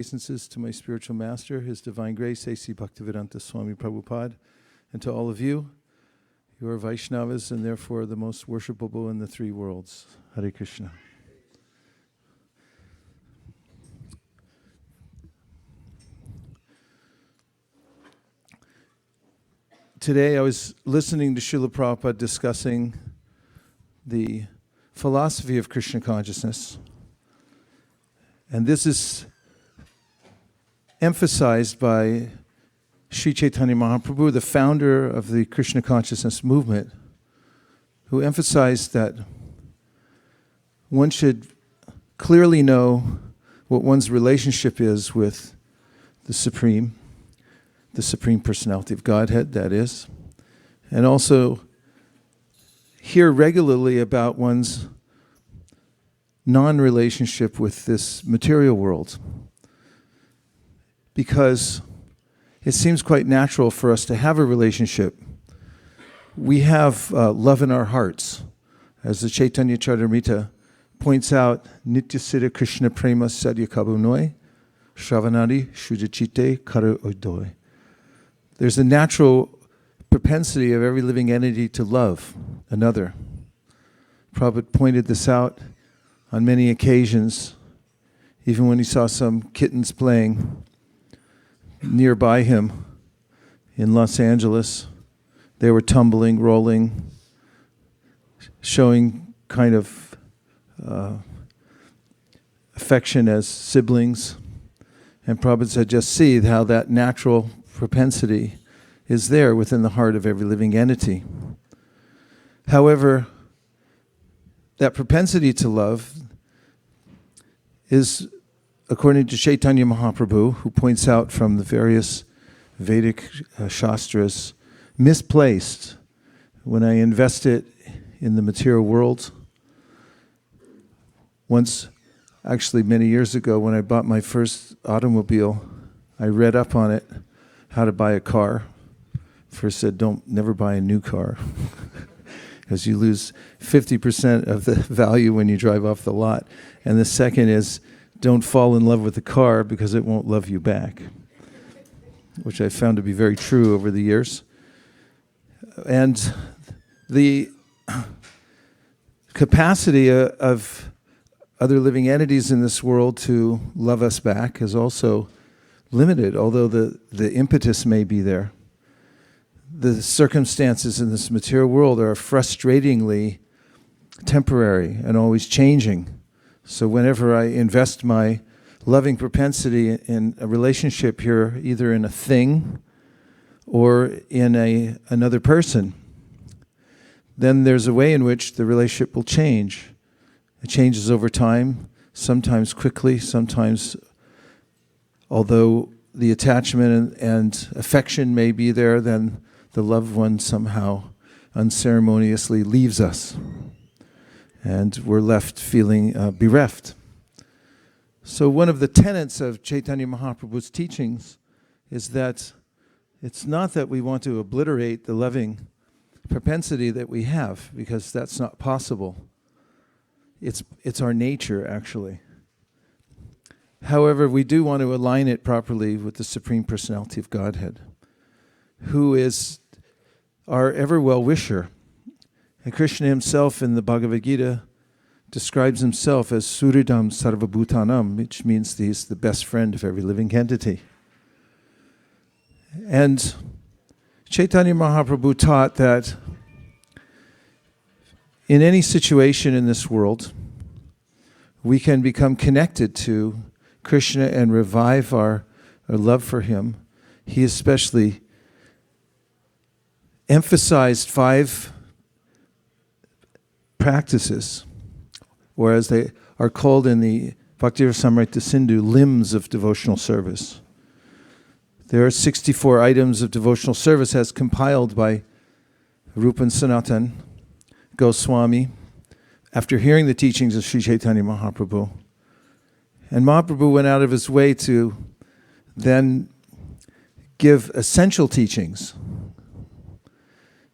Obeisances to my spiritual master, His Divine Grace, A.C. Bhaktivedanta Swami Prabhupada, and to all of you. You are Vaishnavas and therefore the most worshipable in the three worlds. Hare Krishna. Today I was listening to Srila Prabhupada discussing the philosophy of Krishna consciousness. And this is emphasized by Sri Chaitanya Mahaprabhu, the founder of the Krishna consciousness movement, who emphasized that one should clearly know what one's relationship is with the Supreme Personality of Godhead, that is, and also hear regularly about one's non-relationship with this material world. Because it seems quite natural for us to have a relationship. We have love in our hearts. As the Chaitanya Charitamrita points out, Nitya Siddha Krishna Prema Sadhya Kabunoi, Shravanadi Shujachite Karu Odoi. There's a natural propensity of every living entity to love another. Prabhupada pointed this out on many occasions, even when he saw some kittens playing nearby him in Los Angeles. They were tumbling, rolling, showing kind of affection as siblings. And Prabhupada said, just see how that natural propensity is there within the heart of every living entity. However, that propensity to love is, according to Chaitanya Mahaprabhu, who points out from the various Vedic Shastras, misplaced when I invest it in the material world. Once, actually many years ago, when I bought my first automobile, I read up on it, how to buy a car. First said, never buy a new car, because you lose 50% of the value when you drive off the lot. And the second is, don't fall in love with the car because it won't love you back, which I found to be very true over the years. And the capacity of other living entities in this world to love us back is also limited, although the impetus may be there. The circumstances in this material world are frustratingly temporary and always changing. So whenever I invest my loving propensity in a relationship here, either in a thing or in another person, then there's a way in which the relationship will change. It changes over time, sometimes quickly, sometimes, although the attachment and affection may be there, then the loved one somehow unceremoniously leaves us. And we're left feeling bereft. So one of the tenets of Chaitanya Mahaprabhu's teachings is that it's not that we want to obliterate the loving propensity that we have, because that's not possible. It's our nature, actually. However, we do want to align it properly with the Supreme Personality of Godhead, who is our ever well-wisher. And Krishna himself in the Bhagavad Gita describes himself as Suridam Sarvabhutanam, which means he's the best friend of every living entity. And Chaitanya Mahaprabhu taught that in any situation in this world, we can become connected to Krishna and revive our love for him. He especially emphasized 5 practices, or as they are called in the Bhakti-rasamrita Sindhu, limbs of devotional service. There are 64 items of devotional service as compiled by Rupan Sanatan Goswami after hearing the teachings of Sri Chaitanya Mahaprabhu. And Mahaprabhu went out of his way to then give essential teachings.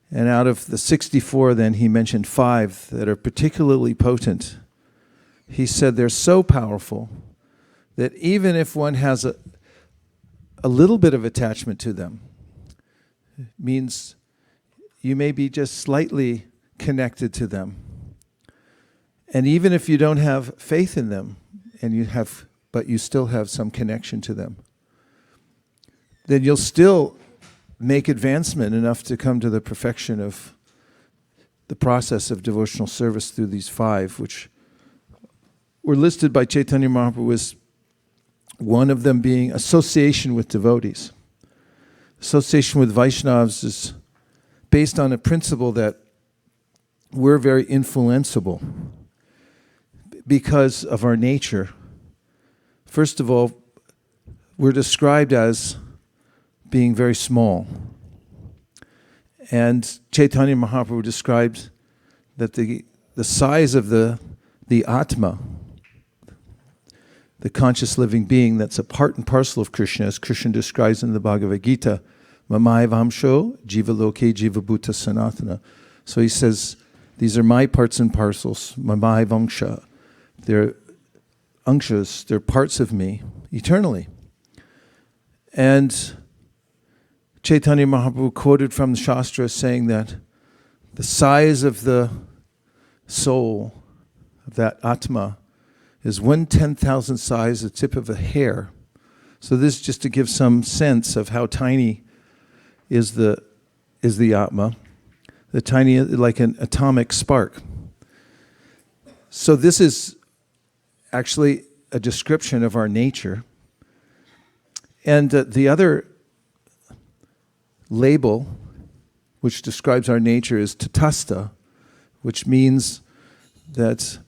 And out of the 64, then he mentioned 5 that are particularly potent. He said they're so powerful that even if one has a little bit of attachment to them, means you may be just slightly connected to them. And even if you don't have faith in them, but you still have some connection to them, then you'll still make advancement enough to come to the perfection of the process of devotional service through these 5, which were listed by Chaitanya Mahaprabhu as one of them being association with devotees. Association with Vaishnavas is based on a principle that we're very influenceable because of our nature. First of all, we're described as being very small. And Chaitanya Mahaprabhu described that the size of the Atma, the conscious living being that's a part and parcel of Krishna, as Krishna describes in the Bhagavad Gita, Mamai Vamsho, Jiva Loke, Jiva Bhuta Sanatana. So he says, these are my parts and parcels, Mamai Vamsha. They're anshas, they're parts of me eternally. And Chaitanya Mahaprabhu quoted from the Shastra saying that the size of the soul, of that Atma, is 1/10,000th size, the tip of a hair. So this is just to give some sense of how tiny is the Atma, the tiny, like an atomic spark. So this is actually a description of our nature. And the other label which describes our nature is tatasta, which means that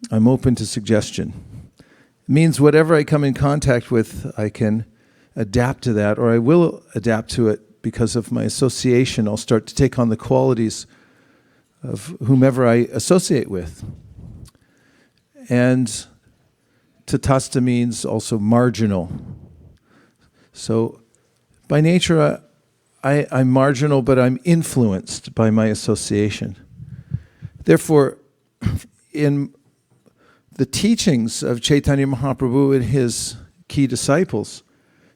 I'm open to suggestion. It means whatever I come in contact with, I can adapt to that, or I will adapt to it because of my association. I'll start to take on the qualities of whomever I associate with. And tatasta means also marginal. So by nature, I'm marginal, but I'm influenced by my association. Therefore, in the teachings of Chaitanya Mahaprabhu and his key disciples,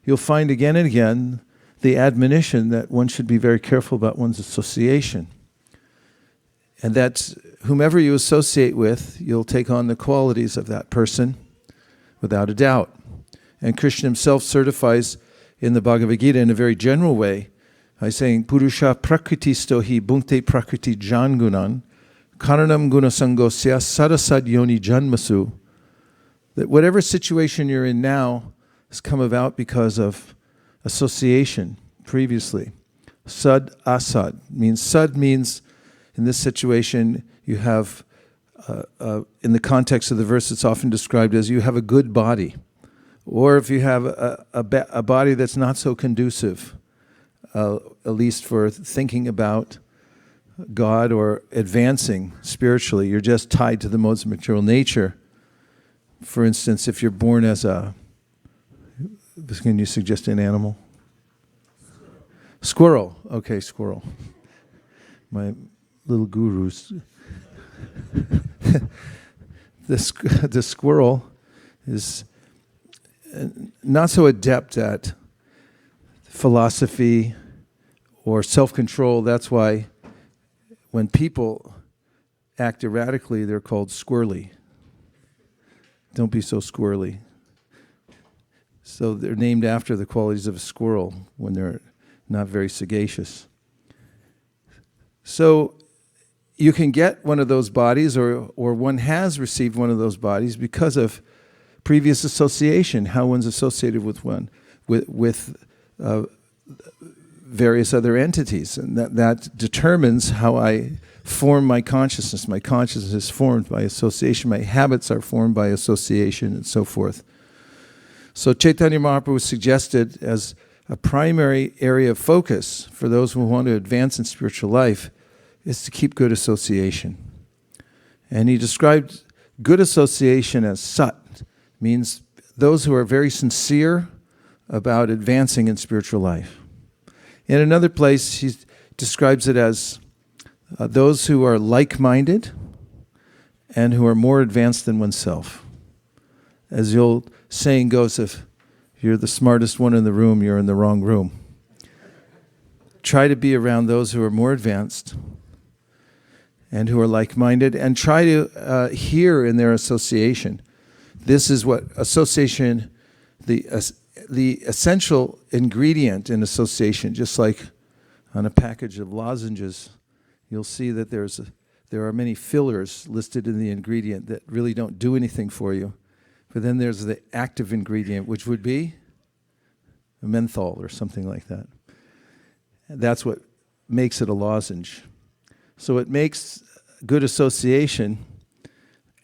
you'll find again and again the admonition that one should be very careful about one's association. And that whomever you associate with, you'll take on the qualities of that person without a doubt. And Krishna himself certifies in the Bhagavad Gita in a very general way by saying, Purusha prakritisto hi bhunkte prakriti jangunan karanam gunasangosya sarasad yoni janmasu. That whatever situation you're in now has come about because of association previously. Sad asad means, sad means in this situation you have, in the context of the verse it's often described as you have a good body. Or if you have a body that's not so conducive, at least for thinking about God or advancing spiritually, you're just tied to the modes of material nature. For instance, if you're born as can you suggest an animal? Squirrel. Okay, squirrel. My little gurus. The squirrel is not so adept at philosophy or self-control. That's why when people act erratically, they're called squirrely. Don't be so squirrely. So they're named after the qualities of a squirrel when they're not very sagacious. So you can get one of those bodies, or one has received one of those bodies because of previous association, how one's associated with one, with various other entities. And that determines how I form my consciousness. My consciousness is formed by association. My habits are formed by association, and so forth. So Chaitanya Mahaprabhu suggested as a primary area of focus for those who want to advance in spiritual life is to keep good association. And he described good association as sat, means those who are very sincere about advancing in spiritual life. In another place, he describes it as those who are like-minded and who are more advanced than oneself. As you'll saying goes, if you're the smartest one in the room, you're in the wrong room. Try to be around those who are more advanced and who are like-minded, and try to hear in their association. This is what association, the essential ingredient in association, just like on a package of lozenges, you'll see that there are many fillers listed in the ingredient that really don't do anything for you. But then there's the active ingredient, which would be a menthol or something like that. And that's what makes it a lozenge. So it makes good association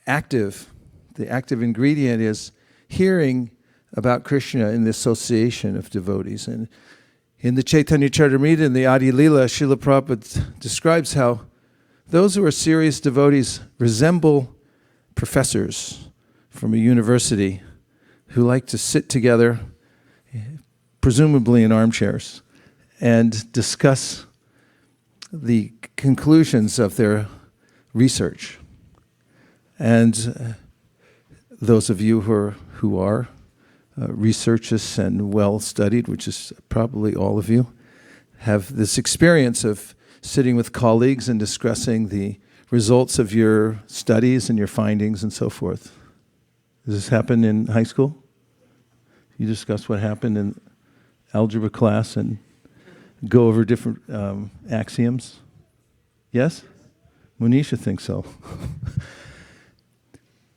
active. The active ingredient is hearing about Krishna in the association of devotees. And in the Chaitanya Charitamrita, in the Adi Lila, Srila Prabhupada describes how those who are serious devotees resemble professors from a university who like to sit together, presumably in armchairs, and discuss the conclusions of their research. And those of you who are researchers and well-studied, which is probably all of you, have this experience of sitting with colleagues and discussing the results of your studies and your findings and so forth. Does this happen in high school? You discuss what happened in algebra class and go over different axioms? Yes? Monisha thinks so.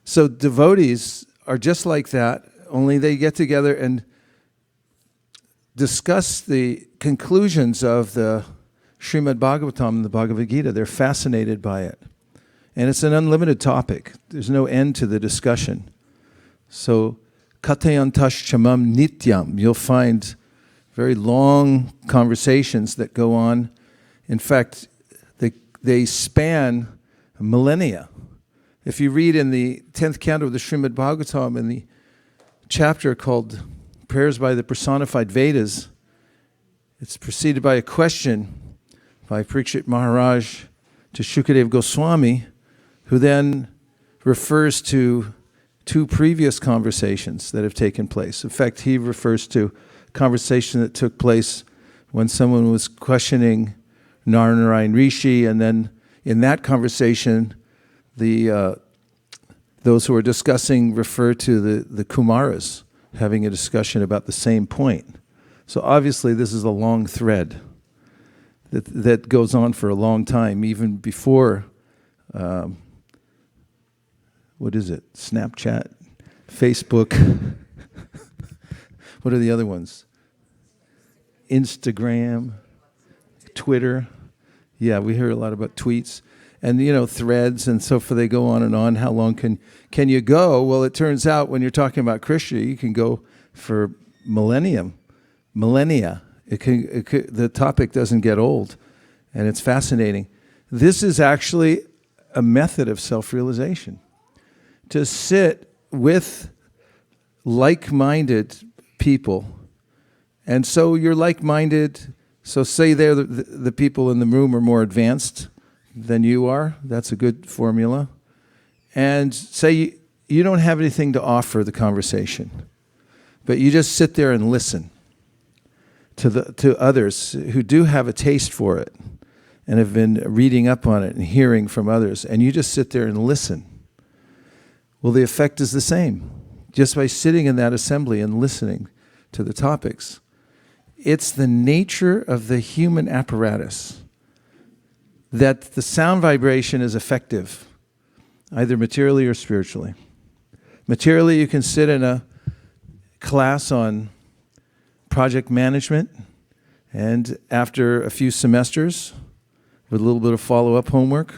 So devotees are just like that, only they get together and discuss the conclusions of the Srimad-Bhagavatam and the Bhagavad Gita. They're fascinated by it. And it's an unlimited topic. There's no end to the discussion. So, Katayantash Chamam Nityam, you'll find very long conversations that go on. In fact, they span millennia. If you read in the 10th canto of the Srimad-Bhagavatam, in the chapter called Prayers by the Personified Vedas, it's preceded by a question by Parikshit Maharaj to Shukadev Goswami, who then refers to two previous conversations that have taken place. In fact, he refers to a conversation that took place when someone was questioning Narayana Rishi, and then in that conversation, those who are discussing refer to the Kumaras having a discussion about the same point. So obviously this is a long thread that goes on for a long time, even before, what is it, Snapchat, Facebook, what are the other ones? Instagram, Twitter. Yeah, we hear a lot about tweets. And, threads and so forth, they go on and on. How long can you go? Well, it turns out when you're talking about Krishna, you can go for millennia. The topic doesn't get old, and it's fascinating. This is actually a method of self-realization. To sit with like-minded people, and so you're like-minded, so say they're the people in the room are more advanced than you are, that's a good formula, and say you don't have anything to offer the conversation, but you just sit there and listen to others who do have a taste for it and have been reading up on it and hearing from others, and you just sit there and listen. Well, the effect is the same. Just by sitting in that assembly and listening to the topics, it's the nature of the human apparatus that the sound vibration is effective, either materially or spiritually. Materially, you can sit in a class on project management, and after a few semesters, with a little bit of follow-up homework,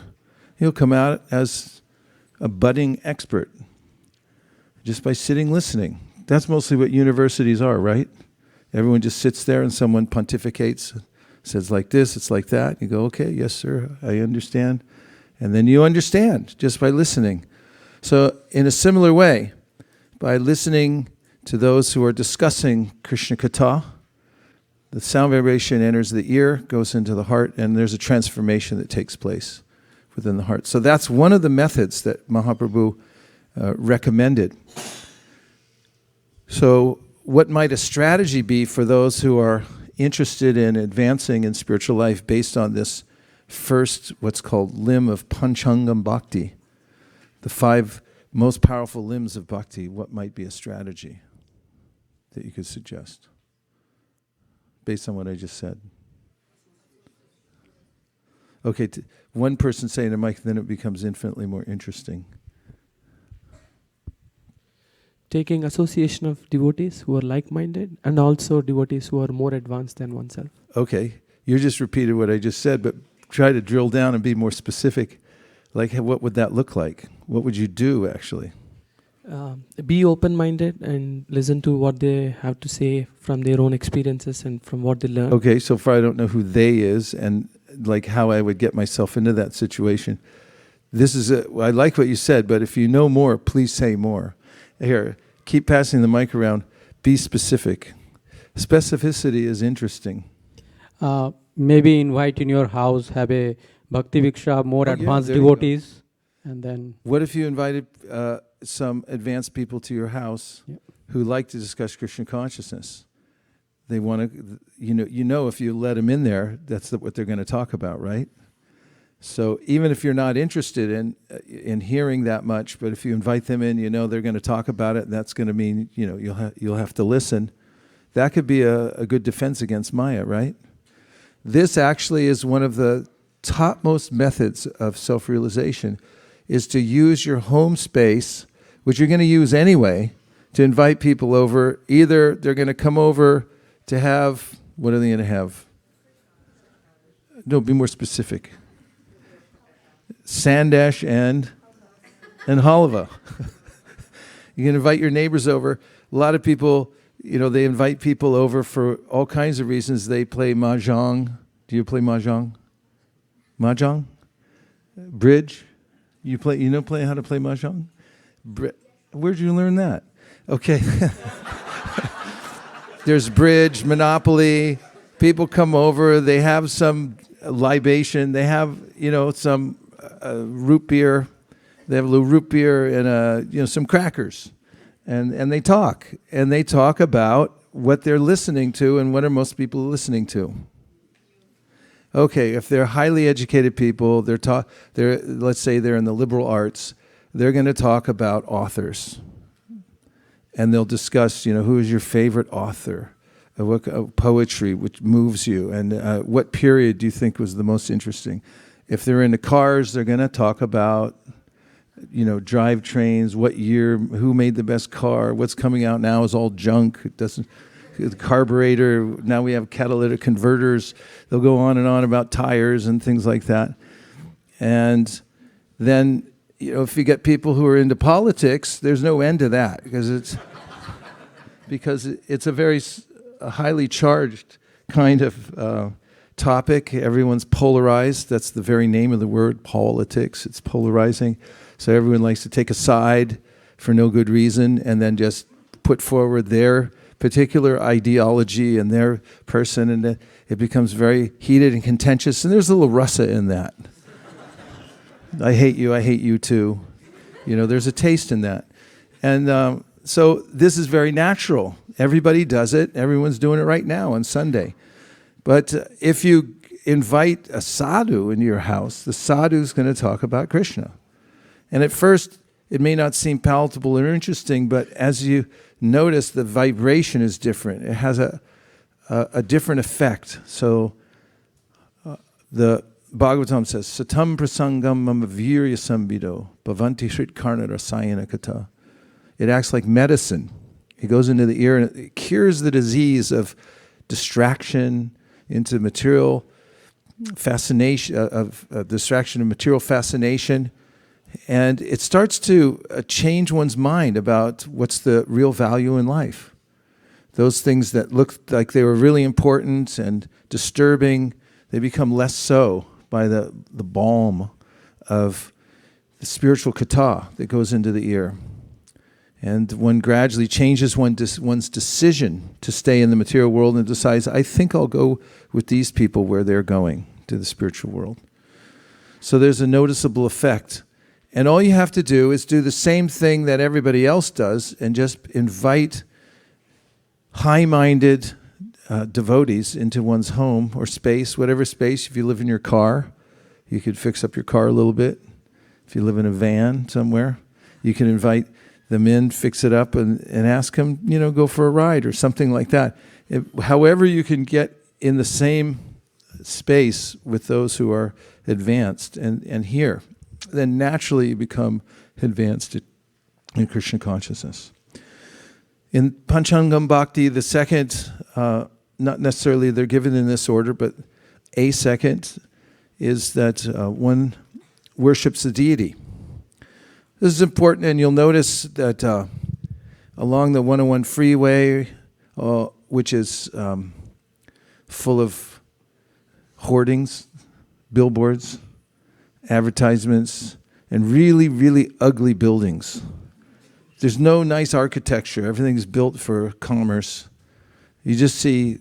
you'll come out as a budding expert just by sitting listening. That's mostly what universities are, right? Everyone just sits there and someone pontificates, says like this, it's like that. You go, okay, yes, sir, I understand. And then you understand just by listening. So in a similar way, by listening to those who are discussing Krishna Katha, the sound vibration enters the ear, goes into the heart, and there's a transformation that takes place within the heart. So that's one of the methods that Mahaprabhu recommended. So what might a strategy be for those who are interested in advancing in spiritual life based on this first, what's called limb of Panchangam Bhakti, the 5 most powerful limbs of Bhakti? What might be a strategy that you could suggest based on what I just said? Okay, one person saying to Mike, then it becomes infinitely more interesting. Taking association of devotees who are like-minded and also devotees who are more advanced than oneself. Okay, you just repeated what I just said, but try to drill down and be more specific. Like, what would that look like? What would you do, actually? Be open-minded and listen to what they have to say from their own experiences and from what they learn. Okay, so far I don't know who they is and like how I would get myself into that situation. I like what you said, but if you know more, please say more. Here, keep passing the mic around. Be specific. Specificity is interesting. Maybe invite in your house, have a Bhakti Viksha, more advanced devotees. And then, what if you invited some advanced people to your house who like to discuss Krishna consciousness? They want to, you know, if you let them in there, that's what they're going to talk about, right? So even if you're not interested in hearing that much, but if you invite them in, you know they're going to talk about it, and that's going to mean, you know, you'll have to listen. That could be a good defense against Maya, right? This actually is one of the topmost methods of self-realization, is to use your home space, which you're going to use anyway, to invite people over. Either they're going to come over to have, what are they going to have? No, be more specific. Sandash and halva. You can invite your neighbors over. A lot of people, you know, they invite people over for all kinds of reasons. They play mahjong. Do you play mahjong? Mahjong? Bridge? You know how to play mahjong? Where'd you learn that? Okay. There's bridge, Monopoly. People come over. They have some libation. They have, you know, some root beer. They have a little root beer and some crackers, and they talk. And they talk about what they're listening to and what are most people listening to. Okay, if they're highly educated people, let's say they're in the liberal arts, they're going to talk about authors. And they'll discuss, you know, who is your favorite author, what poetry which moves you, and what period do you think was the most interesting. If they're into cars, they're going to talk about, you know, drivetrains, what year, who made the best car, what's coming out now is all junk. It doesn't, the carburetor, now we have catalytic converters. They'll go on and on about tires and things like that. And then, you know, if you get people who are into politics, there's no end to that because it's a very highly charged kind of topic. Everyone's polarized. That's the very name of the word, politics. It's polarizing. So everyone likes to take a side for no good reason and then just put forward their particular ideology and their person, and it becomes very heated and contentious. And there's a little rasa in that. I hate you too. You know, there's a taste in that. And so this is very natural. Everybody does it. Everyone's doing it right now on Sunday. But if you invite a sadhu into your house, the sadhu's going to talk about Krishna. And at first, it may not seem palatable or interesting, but as you notice, the vibration is different. It has a different effect. So the Bhagavatam says, Satam prasangam mama virya sambido bhavanti shrit karna rasayana kata. It acts like medicine. It goes into the ear and it cures the disease of distraction into material fascination, of distraction and material fascination. And it starts to change one's mind about what's the real value in life. Those things that looked like they were really important and disturbing, they become less so by the balm of the spiritual kata that goes into the ear. And one gradually changes one's decision to stay in the material world and decides, I think I'll go with these people where they're going, to the spiritual world. So there's a noticeable effect. And all you have to do is do the same thing that everybody else does and just invite high-minded devotees into one's home or space, whatever space. If you live in your car, you could fix up your car a little bit. If you live in a van somewhere, you can invite them in, fix it up, and ask them, go for a ride or something like that. However you can get in the same space with those who are advanced and here, then naturally you become advanced in Krishna consciousness. In Panchangam Bhakti, the second, not necessarily they're given in this order, but a second is that one worships the deity. This is important, and you'll notice that along the 101 freeway, which is full of hoardings, billboards, advertisements, and really, really ugly buildings. There's no nice architecture. Everything's built for commerce. You just see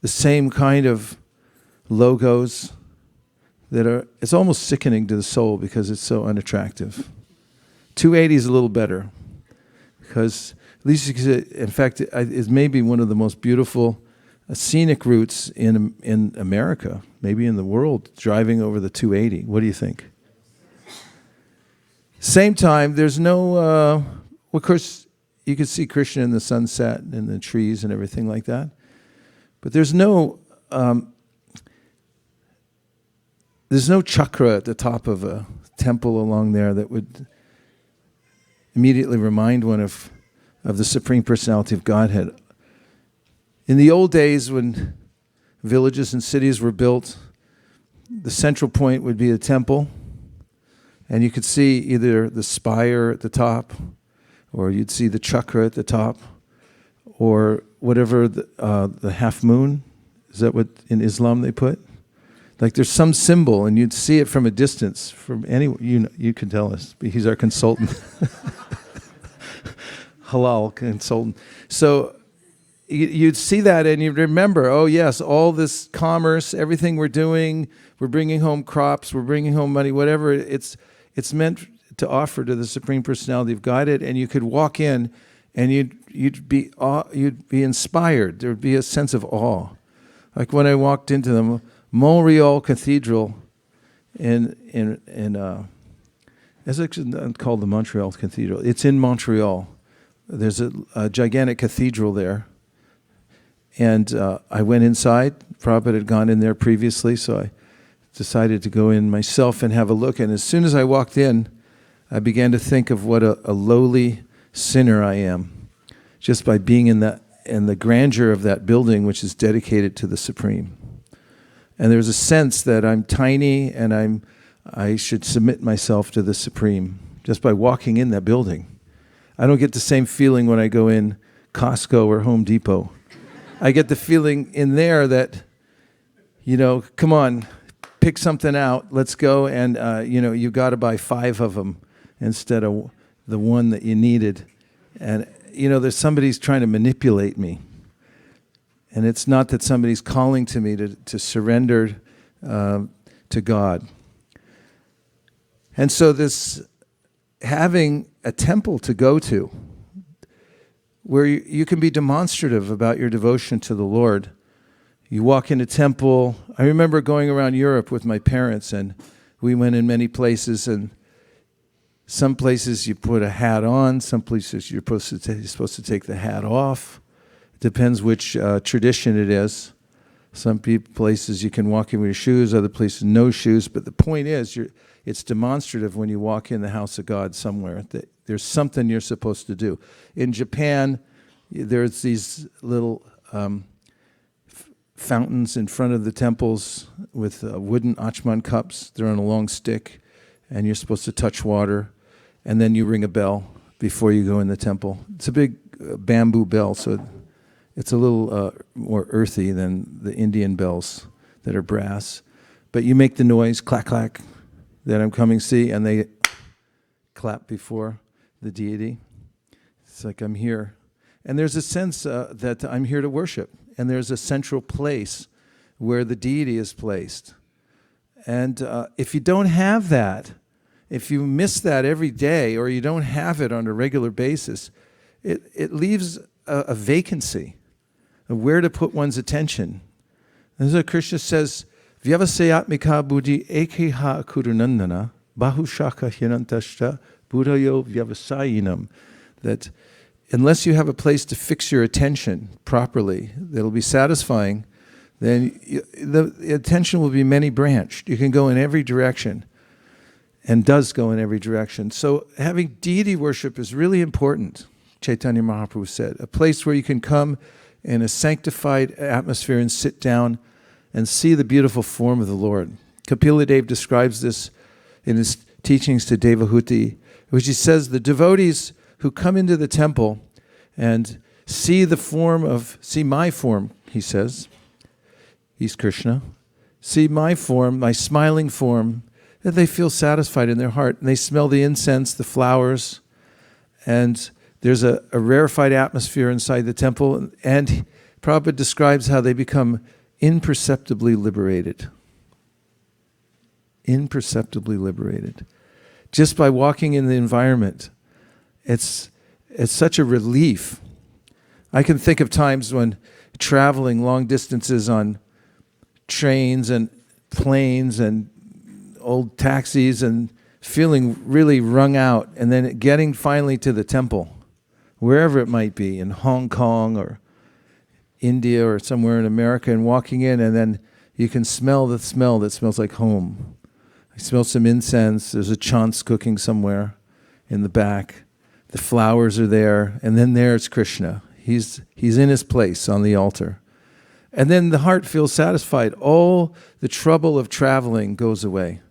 the same kind of logos that are, it's almost sickening to the soul because it's so unattractive. 280 is a little better because at least you can say, in fact, it's maybe one of the most beautiful scenic routes in America, maybe in the world, driving over the 280. What do you think? Same time, there's no, of course, you can see Krishna in the sunset and the trees and everything like that, but there's no chakra at the top of a temple along there that would immediately remind one of the Supreme Personality of Godhead. In the old days when villages and cities were built, the central point would be a temple, and you could see either the spire at the top, or you'd see the chakra at the top, or whatever the half moon, is that what in Islam they put? Like there's some symbol, and you'd see it from a distance. From any, you can tell us. He's our consultant, halal consultant. So you'd see that, and you'd remember, oh yes, all this commerce, everything we're doing, we're bringing home crops, we're bringing home money, whatever. It's meant to offer to the Supreme Personality of Godhead, and you could walk in, and you'd be inspired. There would be a sense of awe, like when I walked into the Montreal Cathedral it's actually called the Montreal Cathedral. It's in Montreal. There's a gigantic cathedral there. And I went inside. Prabhupada had gone in there previously, so I decided to go in myself and have a look. And as soon as I walked in, I began to think of what a lowly sinner I am, just by being in the grandeur of that building, which is dedicated to the Supreme. And there's a sense that I'm tiny and I should submit myself to the Supreme just by walking in that building. I don't get the same feeling when I go in Costco or Home Depot. I get the feeling in there that, come on, pick something out, let's go, and you've got to buy 5 of them instead of the one that you needed. And there's somebody's trying to manipulate me. And it's not that somebody's calling to me to surrender to God. And so this having a temple to go to, where you can be demonstrative about your devotion to the Lord. You walk in a temple. I remember going around Europe with my parents, and we went in many places, and some places you put a hat on, some places you're supposed to take the hat off. Depends which tradition it is. Some places you can walk in with your shoes, other places no shoes. But the point is, it's demonstrative when you walk in the house of God somewhere that there's something you're supposed to do. In Japan, there's these little fountains in front of the temples with wooden achman cups. They're on a long stick, and you're supposed to touch water, and then you ring a bell before you go in the temple. It's a big bamboo bell, so it's a little more earthy than the Indian bells that are brass. But you make the noise, clack, clack, that I'm coming see, and they clap before the deity. It's like I'm here. And there's a sense that I'm here to worship. And there's a central place where the deity is placed. And if you don't have that, if you miss that every day, or you don't have it on a regular basis, it leaves a vacancy. of where to put one's attention. And so Krishna says, Vyavasayatmika buddhi ekeha kurunandana bahushaka hinantashta buddhayo vyavasayinam. That unless you have a place to fix your attention properly, that'll be satisfying, then the attention will be many-branched. You can go in every direction, and does go in every direction. So having deity worship is really important, Chaitanya Mahaprabhu said. A place where you can come in a sanctified atmosphere and sit down and see the beautiful form of the Lord. Kapila Dev describes this in his teachings to Devahuti, which he says the devotees who come into the temple and see my form, he says, he's Krishna, see my form, my smiling form, that they feel satisfied in their heart. And they smell the incense, the flowers, and there's a rarefied atmosphere inside the temple. And Prabhupada describes how they become imperceptibly liberated. Imperceptibly liberated. Just by walking in the environment. It's such a relief. I can think of times when traveling long distances on trains and planes and old taxis and feeling really wrung out, and then getting finally to the temple, wherever it might be, in Hong Kong or India or somewhere in America, and walking in, and then you can smell the smell that smells like home. I smell some incense, there's a chants cooking somewhere in the back. The flowers are there, and then there's Krishna. He's in his place on the altar. And then the heart feels satisfied. All the trouble of traveling goes away.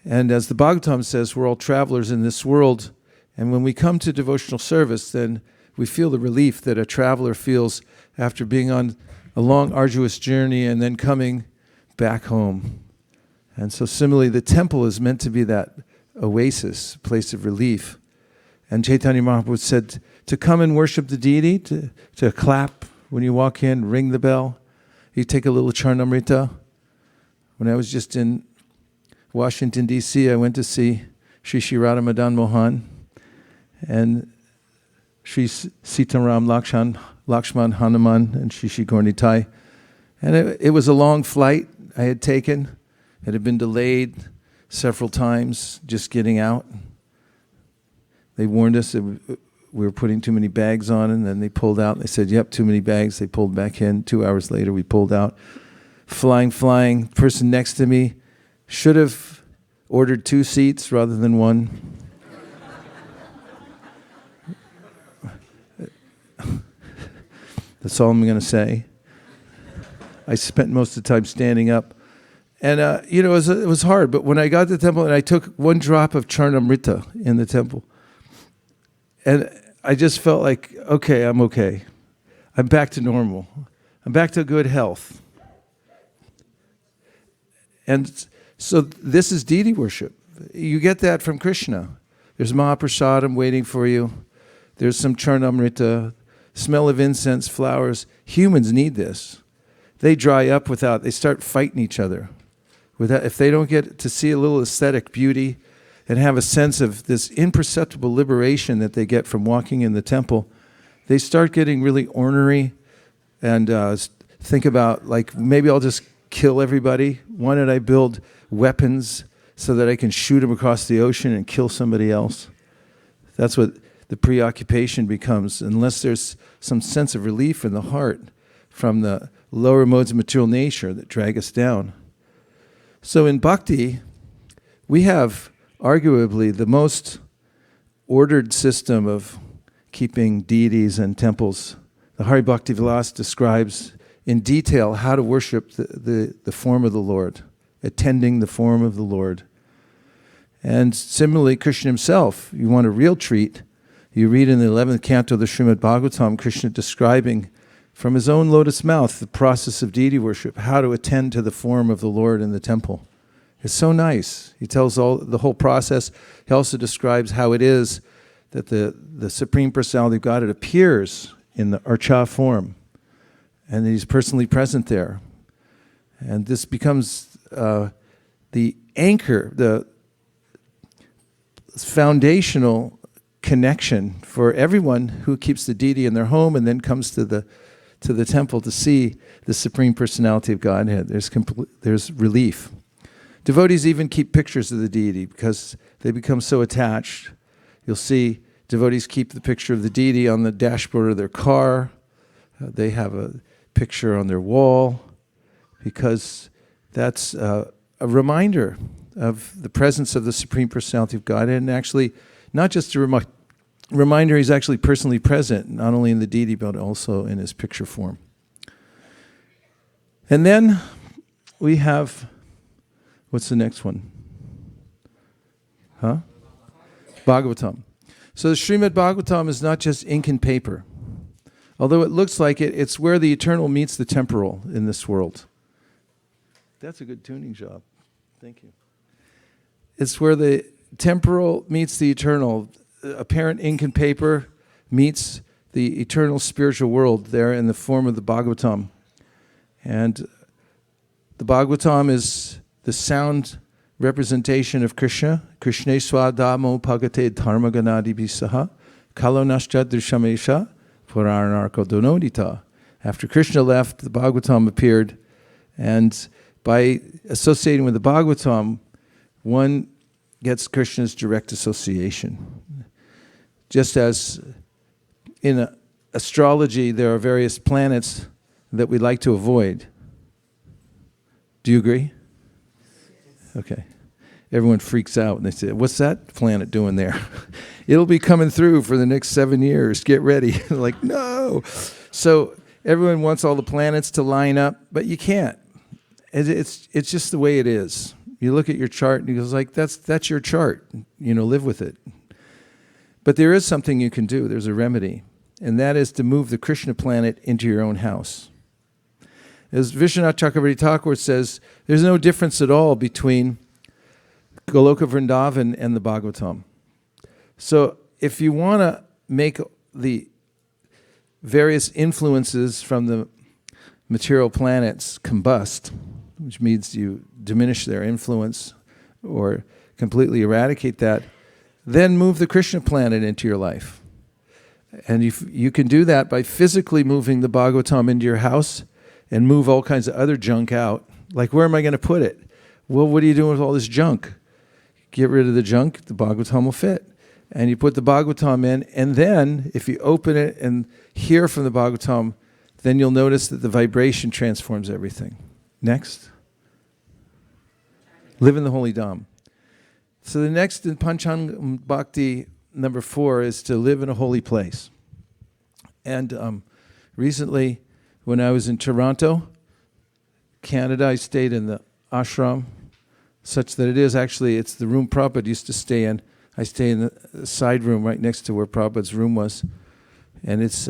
And as the Bhagavatam says, we're all travelers in this world. And when we come to devotional service, then we feel the relief that a traveler feels after being on a long, arduous journey and then coming back home. And so similarly, the temple is meant to be that oasis, place of relief. And Chaitanya Mahaprabhu said to come and worship the deity, to clap when you walk in, ring the bell. You take a little Charnamrita. When I was just in Washington, D.C., I went to see Sri Sri Radha Madan Mohan and Sri Sitaram Lakshman Hanuman and Sri Sri Gaurnitai. And it was a long flight I had taken. It had been delayed several times just getting out. They warned us that we were putting too many bags on, and then they pulled out. They said, yep, too many bags. They pulled back in. 2 hours later, we pulled out. Flying. Person next to me should have ordered 2 seats rather than 1. That's all I'm going to say. I spent most of the time standing up. And, it was hard. But when I got to the temple and I took 1 drop of Charnamrita in the temple, and I just felt like, okay, I'm okay. I'm back to normal. I'm back to good health. And so this is deity worship. You get that from Krishna. There's Mahaprasadam waiting for you. There's some Charnamrita, smell of incense, flowers. Humans need this. They dry up they start fighting each other. If they don't get to see a little aesthetic beauty and have a sense of this imperceptible liberation that they get from walking in the temple, they start getting really ornery and think about, like, maybe I'll just kill everybody. Why don't I build weapons so that I can shoot them across the ocean and kill somebody else? That's what the preoccupation becomes, unless there's some sense of relief in the heart from the lower modes of material nature that drag us down. So in bhakti, we have arguably the most ordered system of keeping deities and temples. The Hari Bhakti Vilas describes in detail how to worship the form of the Lord, attending the form of the Lord. And similarly, Krishna himself, you want a real treat, you read in the 11th canto of the Srimad-Bhagavatam, Krishna describing from his own lotus mouth the process of deity worship, how to attend to the form of the Lord in the temple. It's so nice. He tells the whole process. He also describes how it is that the Supreme Personality of Godhead appears in the Archa form, and that he's personally present there. And this becomes the anchor, the foundational connection for everyone who keeps the deity in their home and then comes to to the temple to see the Supreme Personality of Godhead. There's relief. Devotees even keep pictures of the deity because they become so attached. You'll see devotees keep the picture of the deity on the dashboard of their car. They have a picture on their wall because that's a reminder of the presence of the Supreme Personality of Godhead, and actually not just a reminder, he's actually personally present, not only in the deity but also in his picture form. And then we have, what's the next one? Bhagavatam. So the Srimad-Bhagavatam is not just ink and paper. Although it looks like it, it's where the eternal meets the temporal in this world. That's a good tuning job. Thank you. It's where the temporal meets the eternal. Apparent ink and paper meets the eternal spiritual world there in the form of the Bhagavatam. And the Bhagavatam is the sound representation of Krishna. Krishna swadamo pagate dharmaganadi bisaha kalonashcha drishamesha puranarko donodita. After Krishna left, the Bhagavatam appeared, and by associating with the Bhagavatam, one gets Krishna's direct association. Just as in astrology there are various planets that we like to avoid. Do you agree? Okay. Everyone freaks out and they say, what's that planet doing there? It'll be coming through for the next 7 years. Get ready. Like, no. So everyone wants all the planets to line up, but you can't. It's just the way it is. You look at your chart and it goes like, that's your chart. Live with it. But there is something you can do. There's a remedy. And that is to move the Krishna planet into your own house. As Vishwanath Chakravarti Thakur says, there's no difference at all between Goloka Vrindavan and the Bhagavatam. So if you want to make the various influences from the material planets combust, which means you diminish their influence or completely eradicate that, then move the Krishna planet into your life. And you can do that by physically moving the Bhagavatam into your house and move all kinds of other junk out. Like, where am I going to put it? Well, what are you doing with all this junk? Get rid of the junk, the Bhagavatam will fit. And you put the Bhagavatam in, and then if you open it and hear from the Bhagavatam, then you'll notice that the vibration transforms everything. Next. Live in the holy dham. So the next in Panchang Bhakti number 4 is to live in a holy place. And recently, when I was in Toronto, Canada, I stayed in the ashram, such that it's the room Prabhupada used to stay in. I stay in the side room right next to where Prabhupada's room was. And it's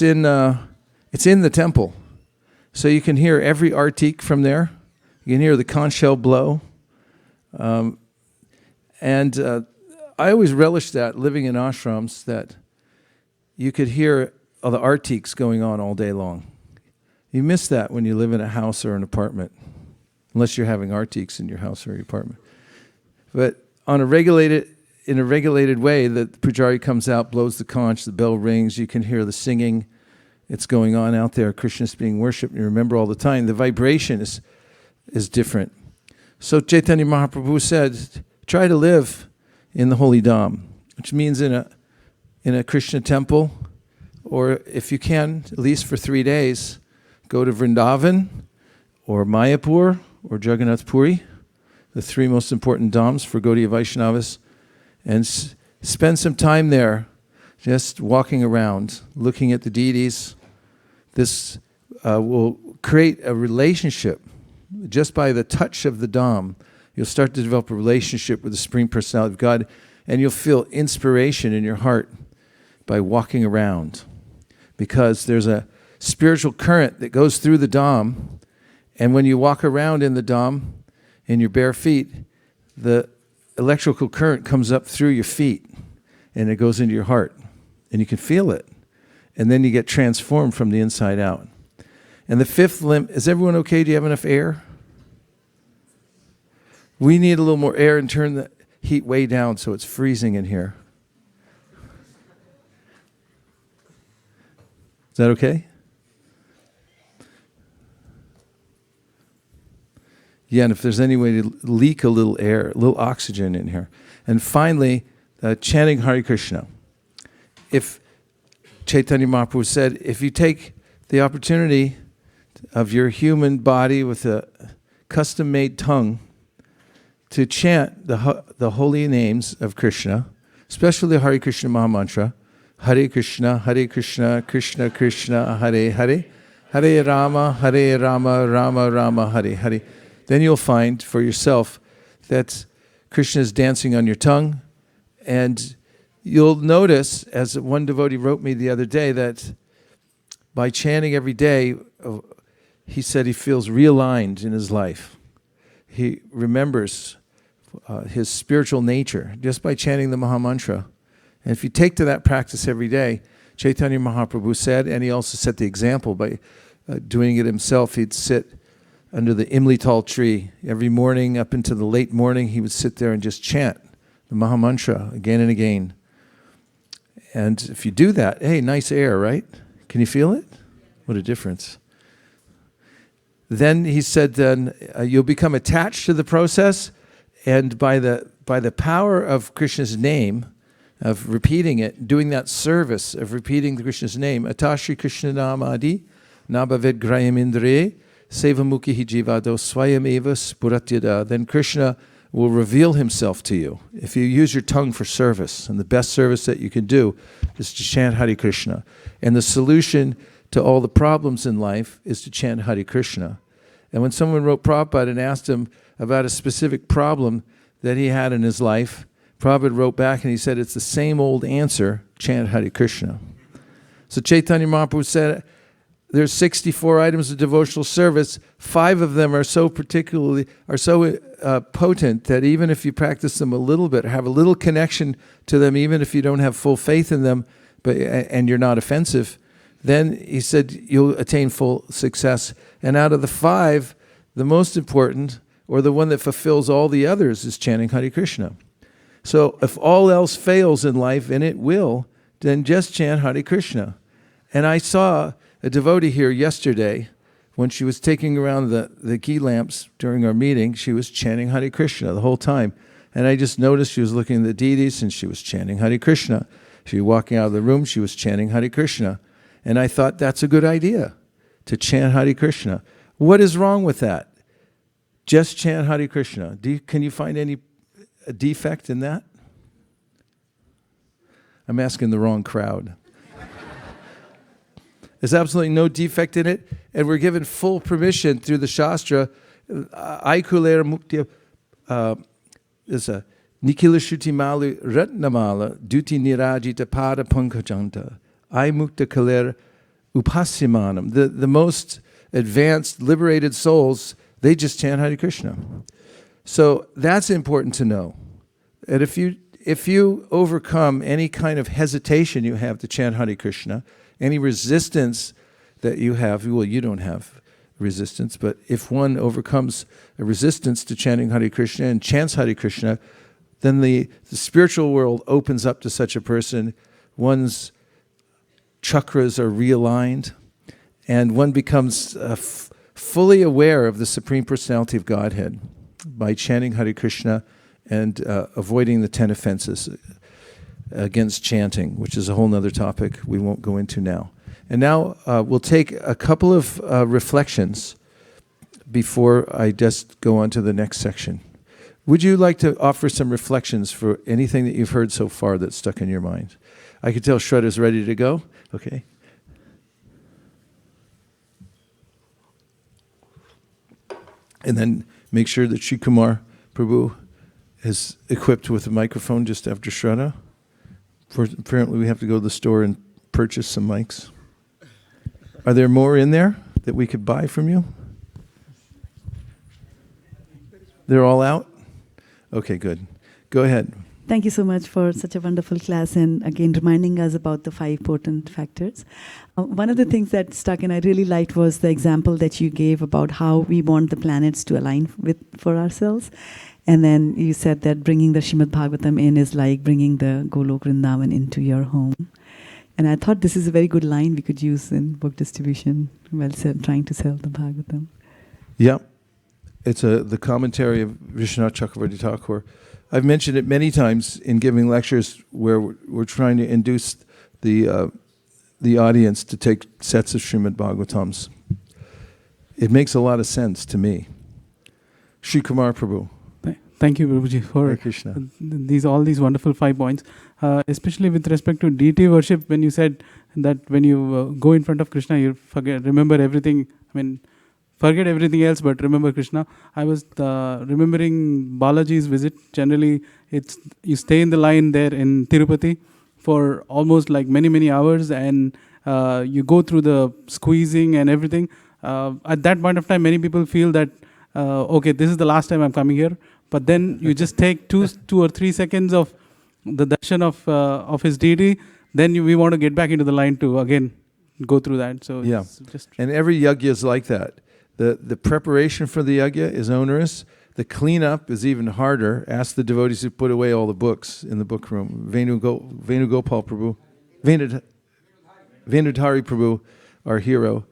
in the temple. So you can hear every artik from there. You can hear the conch shell blow. And I always relished that, living in ashrams, that you could hear all the artiks going on all day long. You miss that when you live in a house or an apartment, unless you're having artiks in your house or your apartment. But in a regulated way, the pujari comes out, blows the conch, the bell rings, you can hear the singing. It's going on out there. Krishna's being worshipped. You remember all the time. The vibration is different. So Chaitanya Mahaprabhu said, try to live in the holy dham, which means in a Krishna temple, or if you can, at least for 3 days, go to Vrindavan or Mayapur or Jagannath Puri, the 3 most important dhams for Gaudiya Vaishnavas, and spend some time there just walking around, looking at the deities. This will create a relationship. Just by the touch of the dham, you'll start to develop a relationship with the Supreme Personality of God, and you'll feel inspiration in your heart by walking around. Because there's a spiritual current that goes through the dham, and when you walk around in the dham in your bare feet, the electrical current comes up through your feet, and it goes into your heart, and you can feel it. And then you get transformed from the inside out. And the 5th limb, is everyone okay? Do you have enough air? We need a little more air and turn the heat way down so it's freezing in here. that okay? Yeah, and if there's any way to leak a little air, a little oxygen in here. And finally, chanting Hare Krishna. If Chaitanya Mahaprabhu said, if you take the opportunity of your human body with a custom-made tongue to chant the holy names of Krishna, especially the Hare Krishna Mahamantra, Hare Krishna, Krishna Krishna, Hare Hare, Hare Rama, Rama Rama, Hare Hare. Then you'll find for yourself that Krishna is dancing on your tongue, and you'll notice, as one devotee wrote me the other day, that by chanting every day, he said he feels realigned in his life. He remembers his spiritual nature just by chanting the Mahamantra. And if you take to that practice every day, Chaitanya Mahaprabhu said, and he also set the example by doing it himself, he'd sit under the Imli tall tree every morning up into the late morning. He would sit there and just chant the Mahamantra again and again. And if you do that, hey, nice air, right? Can you feel it? What a difference. Then he said, you'll become attached to the process, and by the power of Krishna's name, of repeating it, doing that service of repeating the Krishna's name, Atashri Krishna Namadi, Nabhaved Grayam Indriye, Sevamukhi Jivado Swayam Eva Spuratyada, then Krishna will reveal himself to you. If you use your tongue for service, and the best service that you can do is to chant Hare Krishna. And the solution to all the problems in life is to chant Hare Krishna. And when someone wrote Prabhupada and asked him about a specific problem that he had in his life, Prabhupada wrote back and he said, it's the same old answer, chant Hare Krishna. So Chaitanya Mahaprabhu said, there's 64 items of devotional service. 5 of them are so potent that even if you practice them a little bit, have a little connection to them, even if you don't have full faith in them, and you're not offensive, then he said you'll attain full success. And out of the 5, the most important, or the one that fulfills all the others, is chanting Hare Krishna. So if all else fails in life, and it will, then just chant Hare Krishna. And I saw a devotee here yesterday, when she was taking around the ghee lamps during our meeting, she was chanting Hare Krishna the whole time. And I just noticed she was looking at the deities and she was chanting Hare Krishna. She was walking out of the room, she was chanting Hare Krishna. And I thought that's a good idea, to chant Hare Krishna. What is wrong with that? Just chant Hare Krishna. Can you find any defect in that? I'm asking the wrong crowd. There's absolutely no defect in it, and we're given full permission through the Shastra. Aikulera Mukti is a Nikila Shuti Malu Ratnamala Duti Nirajita Pada Pankajanta I Mukta Kalera Upasimanam. The most advanced, liberated souls, they just chant Hare Krishna. So that's important to know. And if you overcome any kind of hesitation you have to chant Hare Krishna, any resistance that you have, well, you don't have resistance, but if one overcomes a resistance to chanting Hare Krishna and chants Hare Krishna, then the spiritual world opens up to such a person. One's chakras are realigned, and one becomes fully aware of the Supreme Personality of Godhead by chanting Hare Krishna and avoiding the 10 offenses against chanting, which is a whole other topic we won't go into now. And now we'll take a couple of reflections before I just go on to the next section. Would you like to offer some reflections for anything that you've heard so far that's stuck in your mind? I can tell Shraddha's ready to go. Okay. And then make sure that Shri Kumar Prabhu is equipped with a microphone just after Shraddha. Apparently we have to go to the store and purchase some mics. Are there more in there that we could buy from you? They're all out? Okay, good. Go ahead. Thank you so much for such a wonderful class, and again reminding us about the 5 potent factors. One of the things that stuck and I really liked was the example that you gave about how we want the planets to align for ourselves. And then you said that bringing the Srimad-Bhagavatam in is like bringing the Golok Vrindavan into your home. And I thought this is a very good line we could use in book distribution while trying to sell the Bhagavatam. Yeah. It's the commentary of Vishwanath Chakravarti Thakur. I've mentioned it many times in giving lectures where we're trying to induce the audience to take sets of Srimad-Bhagavatams. It makes a lot of sense to me. Shri Kumar Prabhu. Thank you, Prabhuji, for Hare Krishna. all these wonderful 5 points. Especially with respect to deity worship, when you said that when you go in front of Krishna, you remember everything. I mean, forget everything else, but remember Krishna. I was remembering Balaji's visit. Generally, you stay in the line there in Tirupati for almost like many hours, and you go through the squeezing and everything. At that point of time, many people feel that okay, this is the last time I'm coming here. But then you just take 2 or 3 seconds of the darshan of his deity. Then we want to get back into the line to again go through that. So Yeah, it's just and every yajna is like that. The preparation for the yajna is onerous. The cleanup is even harder. Ask the devotees who put away all the books in the book room. Venugopal Prabhu, Venudhari Prabhu, our hero,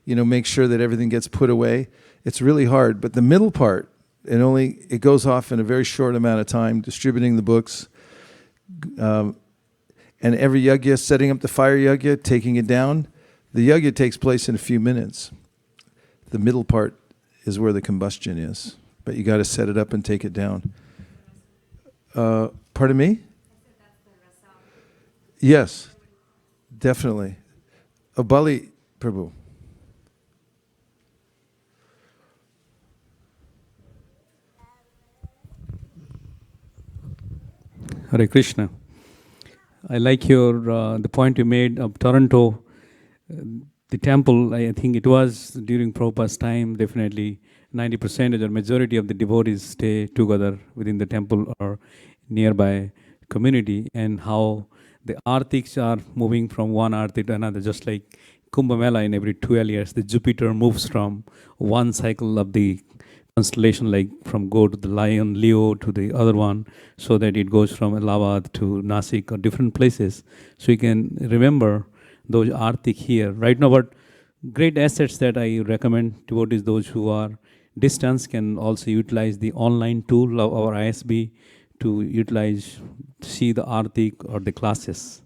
make sure that everything gets put away. It's really hard, but the middle part, it goes off in a very short amount of time, distributing the books, and every yajna, setting up the fire yajna, taking it down. The yajna takes place in a few minutes. The middle part is where the combustion is, but you got to set it up and take it down. Pardon me? Yes, definitely. Bali Prabhu. Hare Krishna. I like the point you made of Toronto, the temple. I think it was during Prabhupada's time, definitely 90% or majority of the devotees stay together within the temple or nearby community, and how the artiks are moving from one artik to another, just like Kumbh Mela in every 12 years. The Jupiter moves from one cycle of the constellation, like from go to the lion, Leo to the other one, so that it goes from Allahabad to Nasik or different places. So you can remember those artik here. Right now, but great assets that I recommend devotees, those who are distance, can also utilize the online tool of our ISB to see the artik or the classes.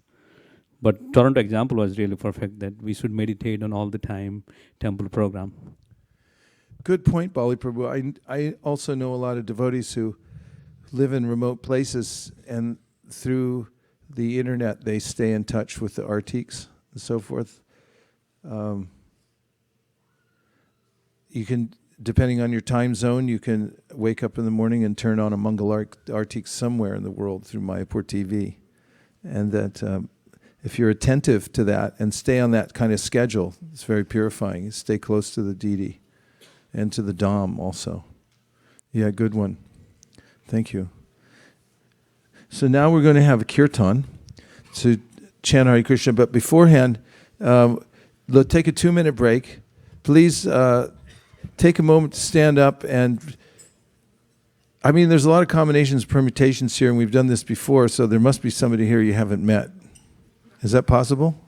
But Toronto example was really perfect, that we should meditate on all the time temple program. Good point, Bali Prabhu. I also know a lot of devotees who live in remote places, and through the internet they stay in touch with the artiks and so forth. You can, depending on your time zone, you can wake up in the morning and turn on a Mangal artik somewhere in the world through Mayapur TV. And that if you're attentive to that and stay on that kind of schedule, it's very purifying. You stay close to the deity. And to the dham also. Yeah, good one. Thank you. So now we're going to have a kirtan to chant Hare Krishna. But beforehand, let's take a 2-minute break. Please take a moment to stand up. And there's a lot of combinations, permutations here, and we've done this before, so there must be somebody here you haven't met. Is that possible?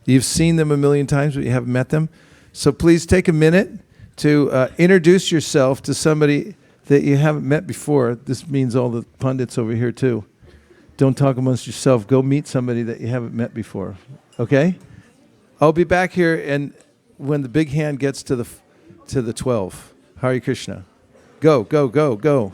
You've seen them a million times, but you haven't met them. So please take a minute to introduce yourself to somebody that you haven't met before. This means all the pundits over here too. Don't talk amongst yourself. Go meet somebody that you haven't met before. Okay? I'll be back here, and when the big hand gets to the 12. Hare Krishna. Go, go, go, go.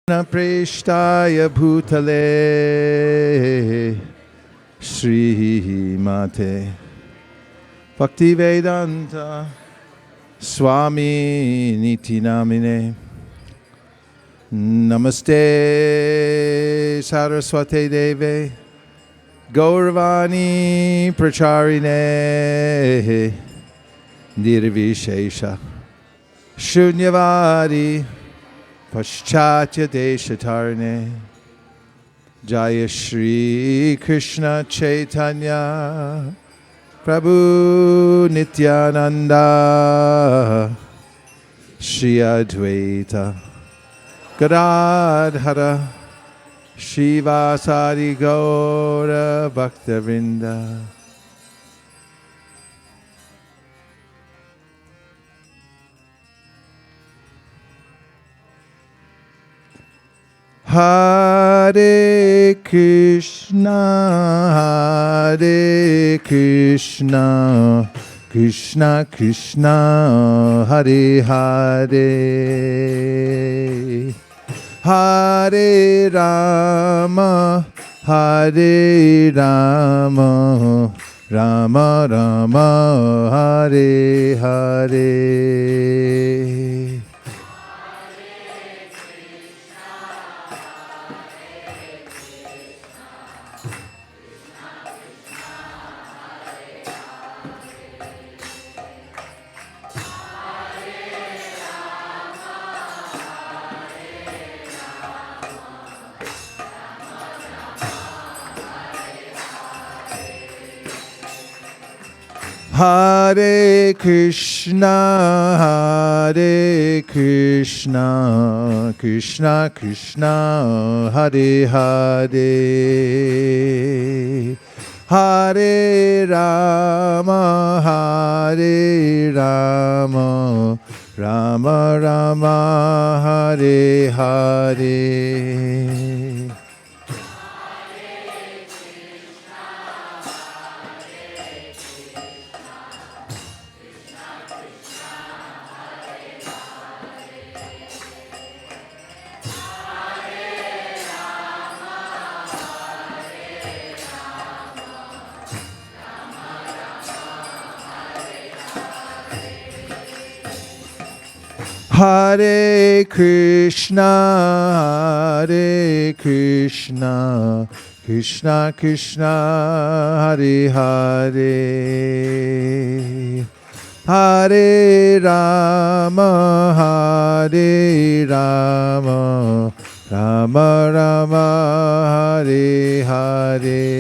Preshtaya Bhutale Shri Mate Bhaktivedanta Swami Niti Namine Namaste Saraswate Deve Gauravani Pracharine Nirvishesha Shunyavadi Paschatya Deshatarne Jaya Shri Krishna Chaitanya Prabhu Nityananda Shri Advaita Gadadhara Shivasari Gaura Bhaktavinda. Hare Krishna, Krishna Krishna, Hare Hare, Hare Rama, Hare Rama, Rama Rama, Hare Hare. Hare Krishna, Krishna Krishna, Hare Hare, Hare Rama, Hare Rama, Rama Rama, Hare Hare. Hare Krishna, Krishna Krishna, Hare Hare, Hare Rama, Hare Rama, Rama Rama, Hare Hare.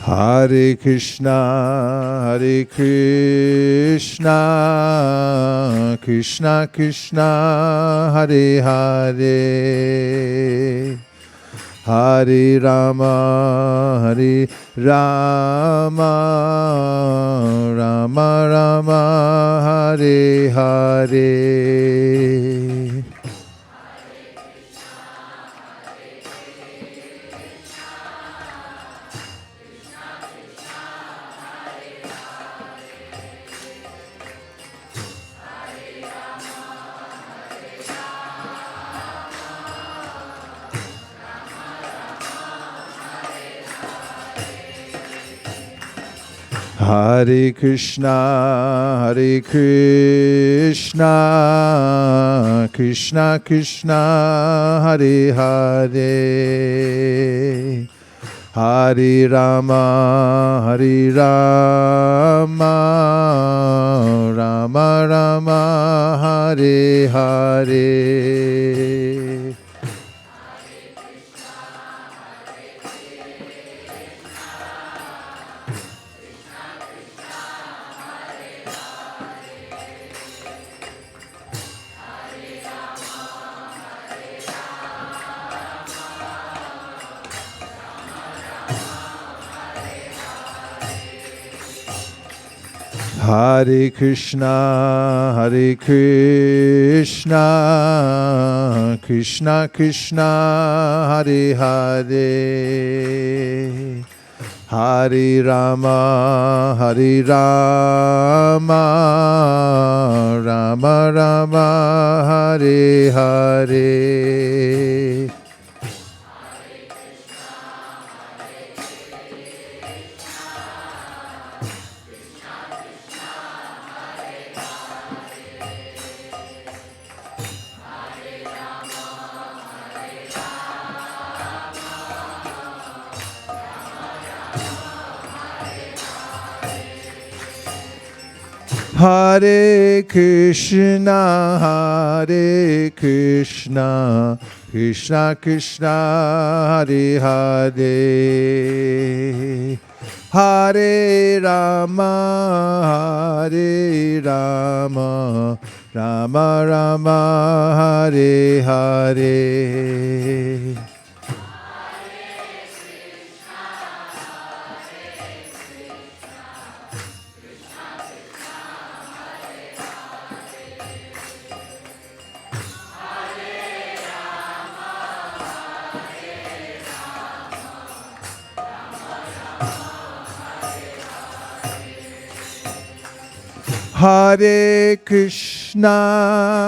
Hare Krishna, Krishna Krishna, Hare Hare, Hare Rama, Hare Rama, Rama Rama, Hare Hare. Hare Krishna, Krishna Krishna, Hare Hare, Hare Rama, Hare Rama, Rama Rama, Hare Hare. Hare Krishna, Hare Krishna, Krishna Krishna, Hare Hare, Hare Rama, Hare Rama, Rama Rama, Hare Hare. Hare Krishna, Hare Krishna, Krishna Krishna, Hare Hare, Hare Rama, Hare Rama, Rama Rama, Hare Hare. Hare Krishna,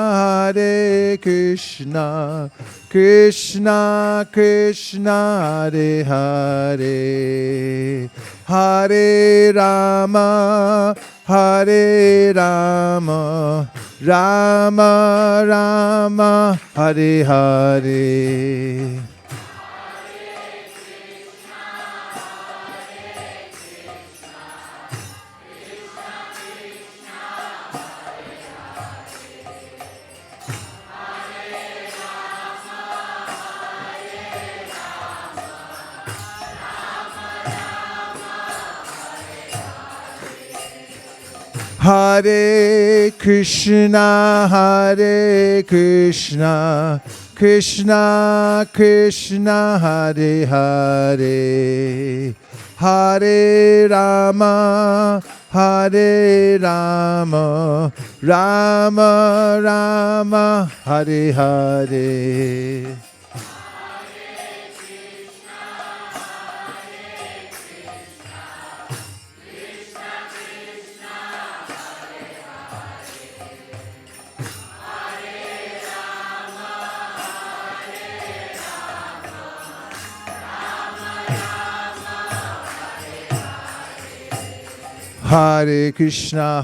Hare Krishna, Krishna Krishna, Hare Hare, Hare Rama, Hare Rama, Rama Rama, Hare Hare. Hare Krishna, Hare Krishna, Krishna Krishna, Hare Hare, Hare Rama, Hare Rama, Rama Rama, Hare Hare. Hare Krishna,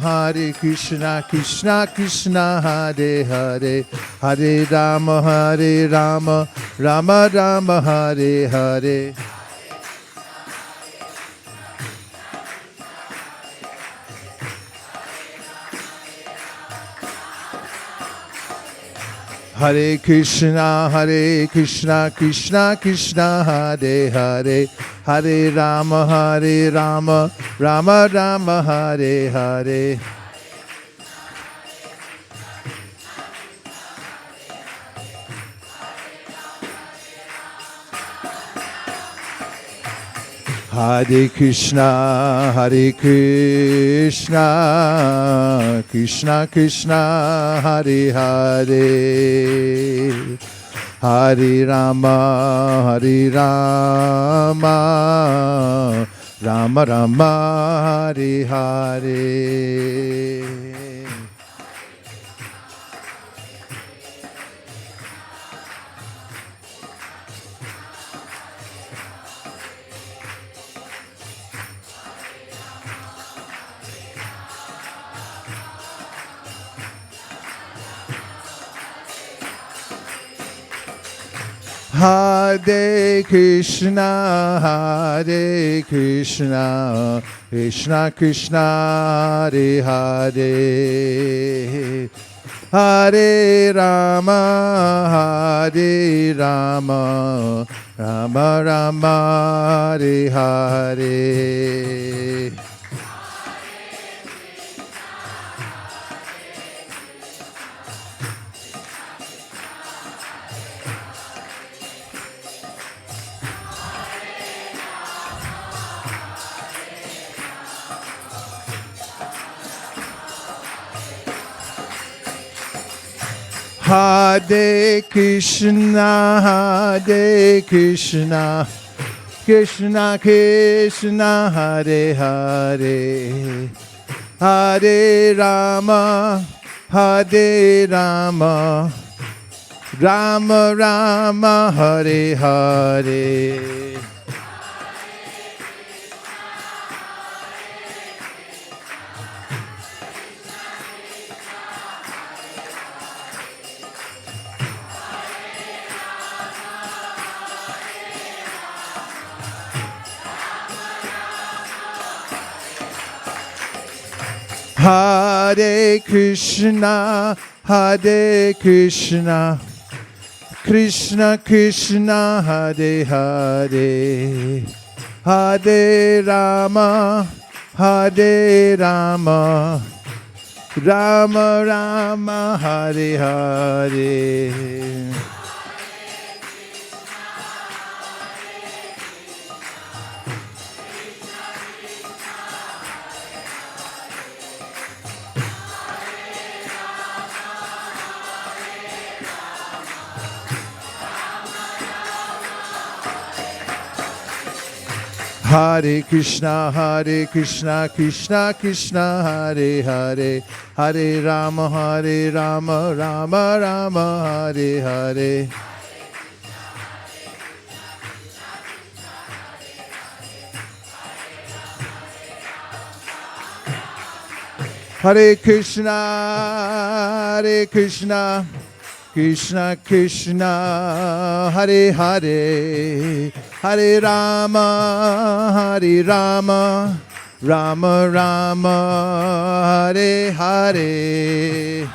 Krishna Krishna, Hare Hare, Hare Rama, Rama Rama, Hare Hare. Hare Krishna, Krishna Krishna, Hare Hare, Hare Rama, Rama Rama, Hare Hare. Hare Krishna, Krishna Krishna, Hare Hare, Hare Rama, Rama Rama, Hare Hare. Hare Krishna, Krishna Krishna, Hare Hare, Hare Rama, Rama Rama, Hare Hare. Hare Krishna, Hare Krishna, Krishna Krishna, Hare Hare, Hare Rama, Hare Rama, Rama Rama, Hare Hare. Hare Krishna, Hare Krishna, Krishna Krishna, Hare Hare, Hare Rama, Hare Rama, Rama Rama, Hare Hare. Hare Krishna, Krishna Krishna, Hare Hare, Hare Rama, Rama Rama, Hare Hare. Hare Krishna, Krishna Krishna, Hare Hare, Hare Rama, Rama Rama, Hare Hare.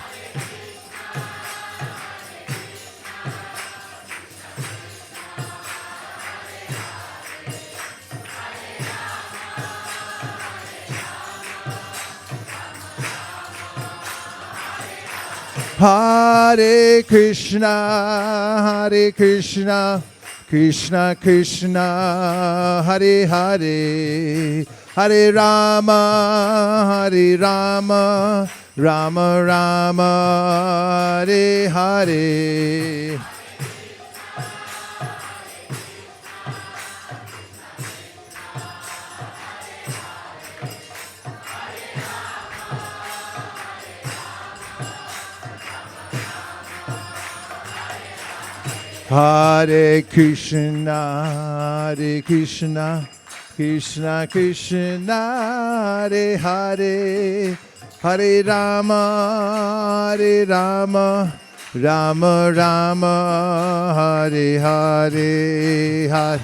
Hare Krishna, Krishna Krishna, Hare Hare, Hare Rama, Rama Rama, Hare Hare. Hare Krishna, Krishna Krishna, Hare Hare, Hare Rama, Rama Rama, Hare Hare, Hare.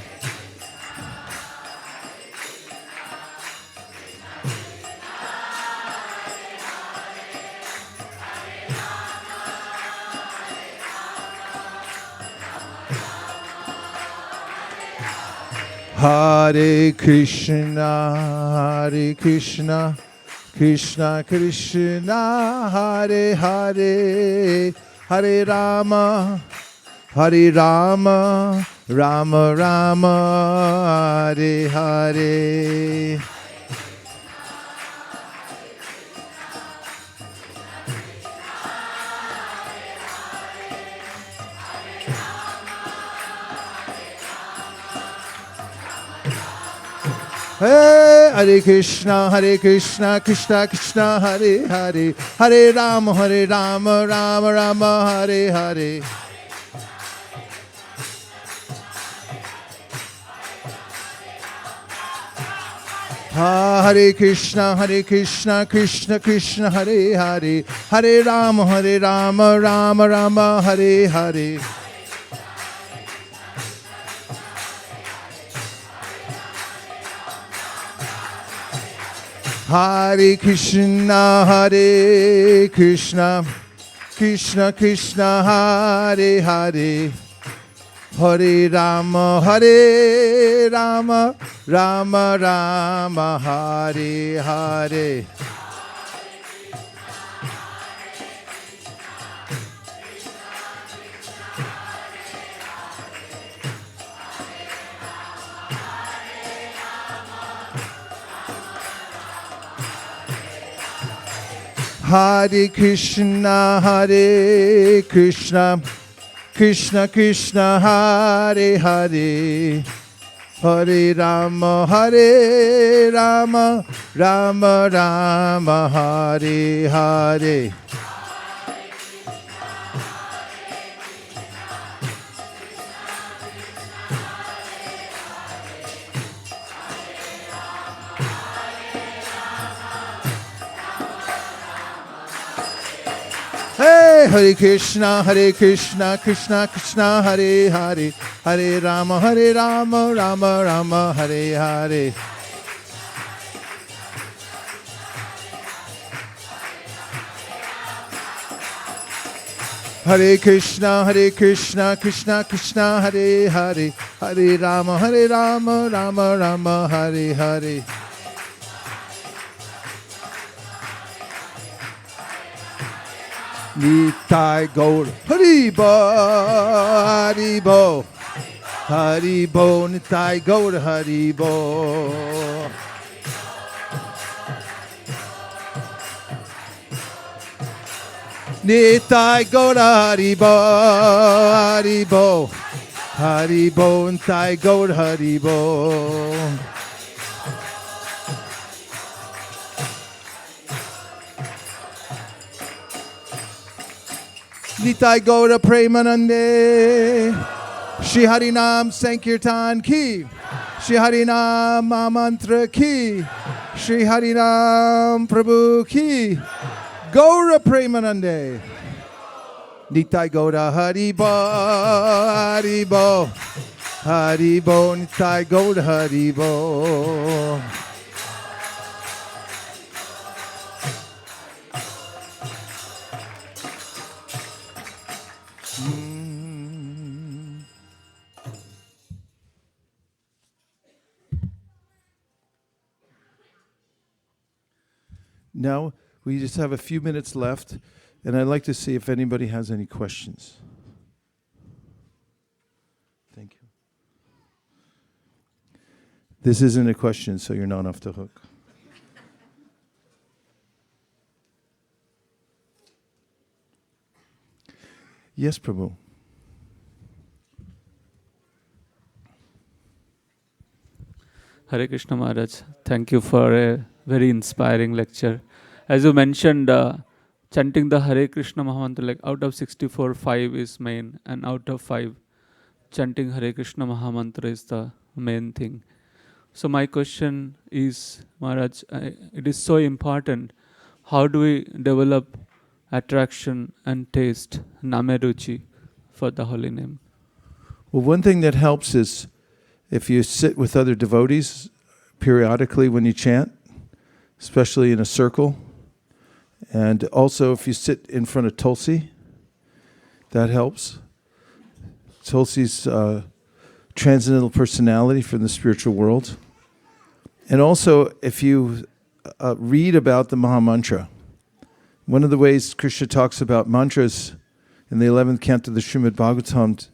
Hare Krishna, Krishna Krishna, Hare Hare, Hare Rama, Rama Rama, Hare Hare. Hey, Hare Krishna, Krishna Krishna, Hare Hare, Hare Rama, Rama Rama, Hare Hare. Hare Krishna, Krishna Krishna, Hare Hare, Hare Rama, Rama Rama, Hare Hare. Hare Krishna, Krishna Krishna, Hare Hare, Hare Rama, Rama Rama, Hare Hare. Hare Krishna, Hare Krishna, Krishna Krishna, Hare Hare, Hare Rama, Hare Rama, Rama Rama, Hare Hare. Hey, Hare Krishna, Krishna Krishna, Hare Hare, Hare Rama, Rama Rama, Hare Hare. Hare Krishna, Krishna Krishna, Hare Hare, Hare Rama, Rama Rama, Hare Hare. Nitai Gaur Haribo, Haribo, Haribo, Nitai Gaur Haribo. Nitai Gaur Haribo, Haribo, Haribo, Nitai Gaur Haribo. Nitai Gaura Premanande, Shri Harinam Sankirtan Ki, Shri Harinam Mantra Ki, Shri Harinam Prabhu Ki, Gaura Premanande. Nitai Gaura Haribo, Haribo, Haribo, Nitai Gaura Haribo. Now, we just have a few minutes left, and I'd like to see if anybody has any questions. Thank you. This isn't a question, so you're not off the hook. Yes, Prabhu. Hare Krishna Maharaj, thank you for a very inspiring lecture. As you mentioned, chanting the Hare Krishna Mahamantra, like out of 64, 5 is main, and out of 5, chanting Hare Krishna Mahamantra is the main thing. So my question is, Maharaj, it is so important. How do we develop attraction and taste, nameruchi, for the holy name? Well, one thing that helps is if you sit with other devotees periodically when you chant, especially in a circle, and also if you sit in front of Tulsi, that helps. Tulsi's transcendental personality from the spiritual world. And also if you read about the Mahamantra. One of the ways Krishna talks about mantras in the 11th canto of the Srimad-Bhagavatam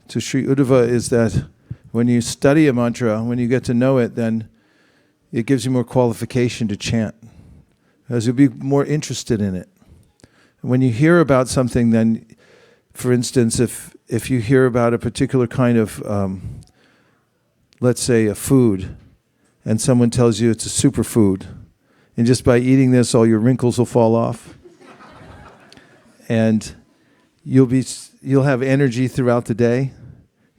to Sri Uddhava is that when you study a mantra, when you get to know it, then it gives you more qualification to chant, as you'll be more interested in it. When you hear about something, then, for instance, if you hear about a particular kind of, let's say, a food, and someone tells you it's a superfood, and just by eating this, all your wrinkles will fall off, and you'll have energy throughout the day.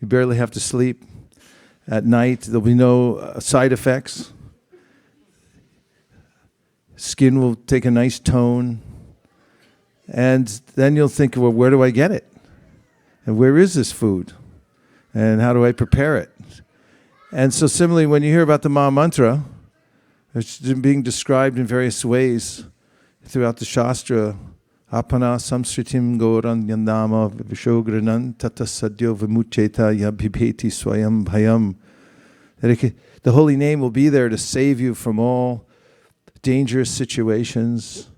You barely have to sleep. At night, there'll be no side effects. Skin will take a nice tone. And then you'll think, well, where do I get it? And where is this food? And how do I prepare it? And so similarly, when you hear about the Mahamantra, it's being described in various ways throughout the Shastra. Apana samsritim goran yandama vishogranan tata sadyo vimucheta yabhibheti swayam bhayam. The holy name will be there to save you from all dangerous situations.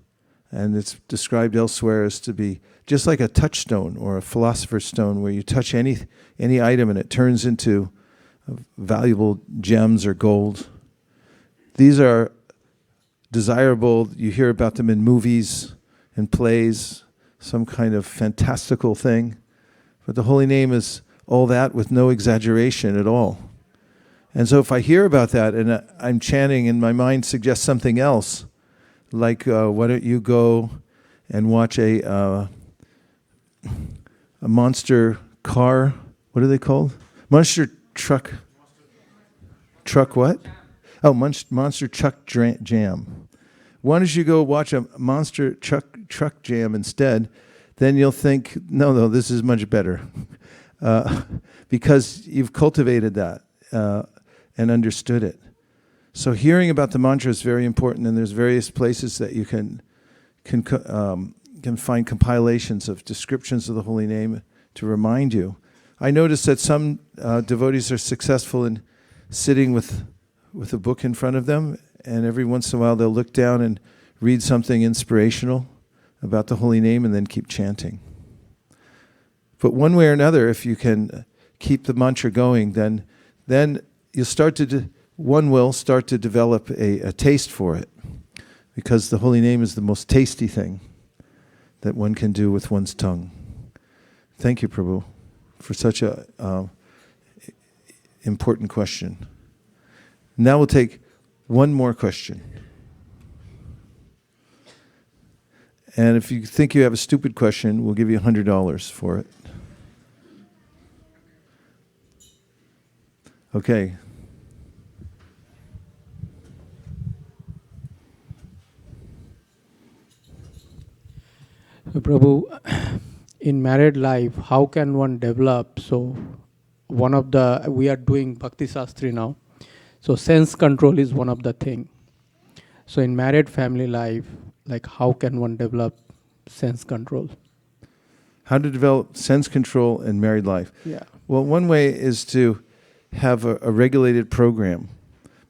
And it's described elsewhere as to be just like a touchstone or a philosopher's stone where you touch any item and it turns into valuable gems or gold. These are desirable. You hear about them in movies and plays some kind of fantastical thing. But the holy name is all that with no exaggeration at all. And so if I hear about that and I'm chanting and my mind suggests something else, like why don't you go and watch a monster car, what are they called? Monster truck. Truck what? Oh, monster truck jam. Why don't you go watch a monster truck jam instead? Then you'll think, no, this is much better. Because you've cultivated that and understood it. So hearing about the mantra is very important, and there's various places that you can find compilations of descriptions of the holy name to remind you. I noticed that some devotees are successful in sitting with a book in front of them, and every once in a while they'll look down and read something inspirational about the holy name and then keep chanting. But one way or another, if you can keep the mantra going, then you'll start to one will start to develop a taste for it, because the holy name is the most tasty thing that one can do with one's tongue. Thank you, Prabhu, for such a important question. Now we'll take one more question. And if you think you have a stupid question, we'll give you $100 for it. Okay. So, Prabhu, in married life, how can one develop? So, we are doing Bhakti Shastri now. So, sense control is one of the thing. So, in married family life, like how can one develop sense control? How to develop sense control in married life? Yeah. Well, one way is to have a regulated program,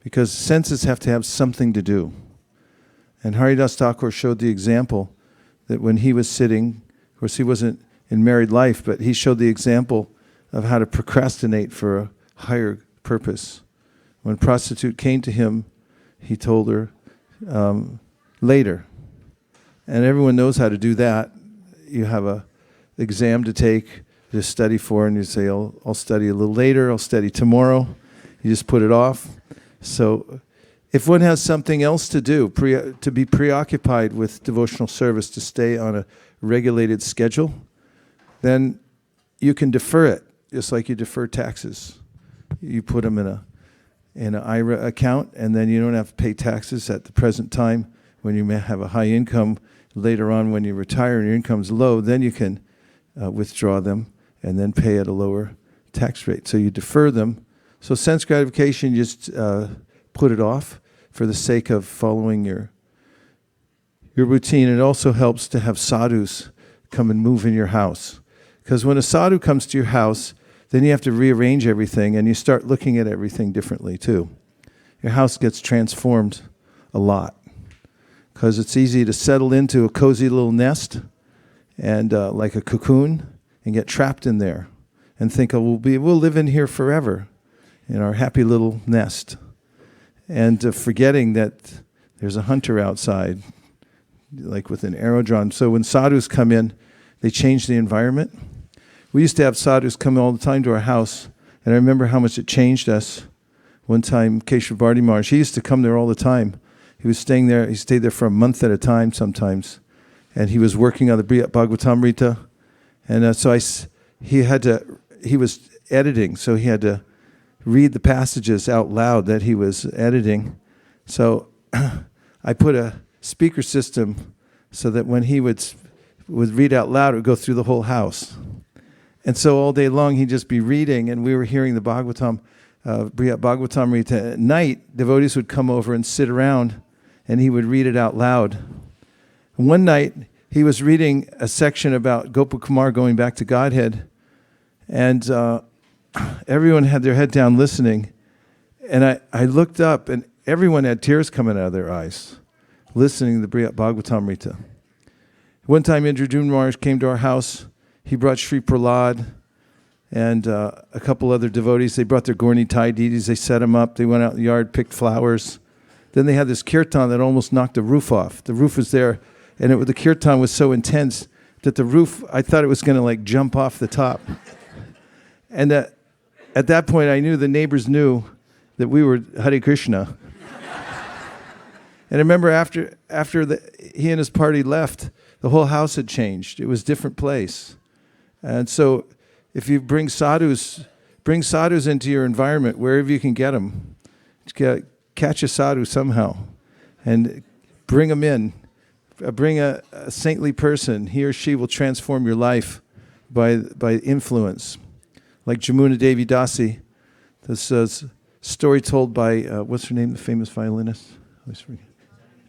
because senses have to have something to do. And Haridas Thakur showed the example that when he was sitting, of course he wasn't in married life, but he showed the example of how to procrastinate for a higher purpose. When a prostitute came to him, he told her, later. And everyone knows how to do that. You have an exam to take, to study for, and you say, I'll study a little later, I'll study tomorrow. You just put it off. So if one has something else to do, to be preoccupied with devotional service, to stay on a regulated schedule, then you can defer it, just like you defer taxes. You put them in an IRA account, and then you don't have to pay taxes at the present time when you may have a high income. Later on, when you retire and your income's low, then you can withdraw them and then pay at a lower tax rate. So you defer them. So sense gratification, you just put it off for the sake of following your routine. It also helps to have sadhus come and move in your house. Because when a sadhu comes to your house, then you have to rearrange everything, and you start looking at everything differently too. Your house gets transformed a lot, because it's easy to settle into a cozy little nest and like a cocoon and get trapped in there and think, oh, we'll live in here forever in our happy little nest, and forgetting that there's a hunter outside, like with an arrow drawn. So when sadhus come in, they change the environment. We used to have sadhus come all the time to our house, and I remember how much it changed us. One time, Keshav Bharti Maharaj, he used to come there all the time. He was staying there. He stayed there for a month at a time sometimes, and he was working on the Bhagavatamrita. And so he was editing, so he had to read the passages out loud that he was editing. So I put a speaker system so that when he would read out loud, it would go through the whole house. And so all day long he'd just be reading, and we were hearing the Bhagavatamrita. At night, devotees would come over and sit around, and he would read it out loud. One night, he was reading a section about Gopakumar going back to Godhead, and everyone had their head down listening. And I looked up, and everyone had tears coming out of their eyes, listening to the Bhagavatamrita. One time, Indradyumna Maharaj came to our house. He brought Sri Prahlad and a couple other devotees. They brought their Gaura Nitai deities. They set them up. They went out in the yard, picked flowers. Then they had this kirtan that almost knocked the roof off. The roof was there, And the kirtan was so intense that the roof, I thought it was going to like jump off the top. And at that point, I knew the neighbors knew that we were Hare Krishna. And I remember after he and his party left, the whole house had changed. It was a different place. And so if you bring sadhus into your environment, wherever you can get them, catch a sadhu somehow and bring them in. Bring a saintly person. He or she will transform your life by influence. Like Jamuna Devi Dasi, this story told by, what's her name, the famous violinist?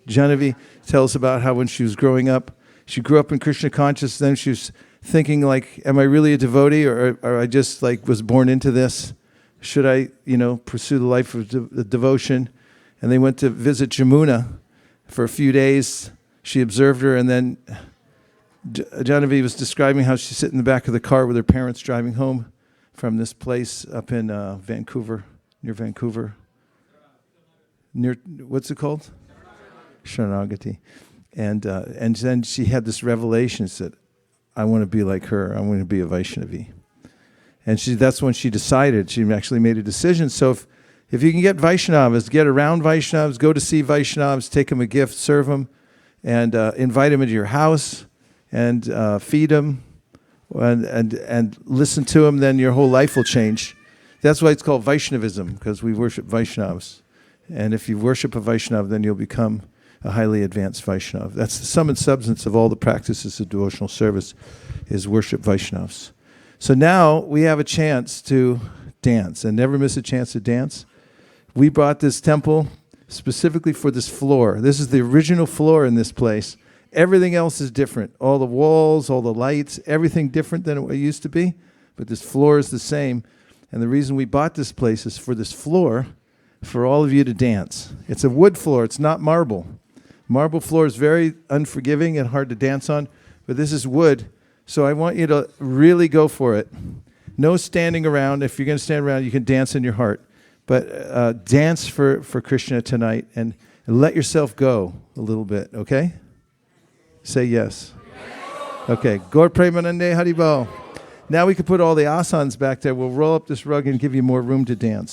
Genevieve tells about how when she was growing up, she grew up in Krishna consciousness, then she was thinking like, am I really a devotee or I just like was born into this? Should I, pursue the life of devotion? And they went to visit Jamuna for a few days. She observed her, and then Genevieve was describing how she's sitting in the back of the car with her parents driving home from this place up in Vancouver, near Vancouver. What's it called? Sharanagati. And then she had this revelation, said, I want to be like her. I want to be a Vaishnavi. And that's when she decided. She actually made a decision. So if you can get Vaishnavas, get around Vaishnavas, go to see Vaishnavas, take them a gift, serve them, and invite them into your house, and feed them, and listen to them, then your whole life will change. That's why it's called Vaishnavism, because we worship Vaishnavas. And if you worship a Vaishnava, then you'll become a highly advanced Vaishnava. That's the sum and substance of all the practices of devotional service, is worship Vaishnavas. So now we have a chance to dance, and never miss a chance to dance. We brought this temple specifically for this floor. This is the original floor in this place. Everything else is different. All the walls, all the lights, everything different than it used to be. But this floor is the same. And the reason we bought this place is for this floor, for all of you to dance. It's a wood floor. It's not marble. Marble floor is very unforgiving and hard to dance on. But this is wood. So I want you to really go for it. No standing around. If you're going to stand around, you can dance in your heart. But dance for Krishna tonight and let yourself go a little bit, okay? Say yes. Okay. Gaur Premanande Haribol. Now we can put all the asanas back there. We'll roll up this rug and give you more room to dance.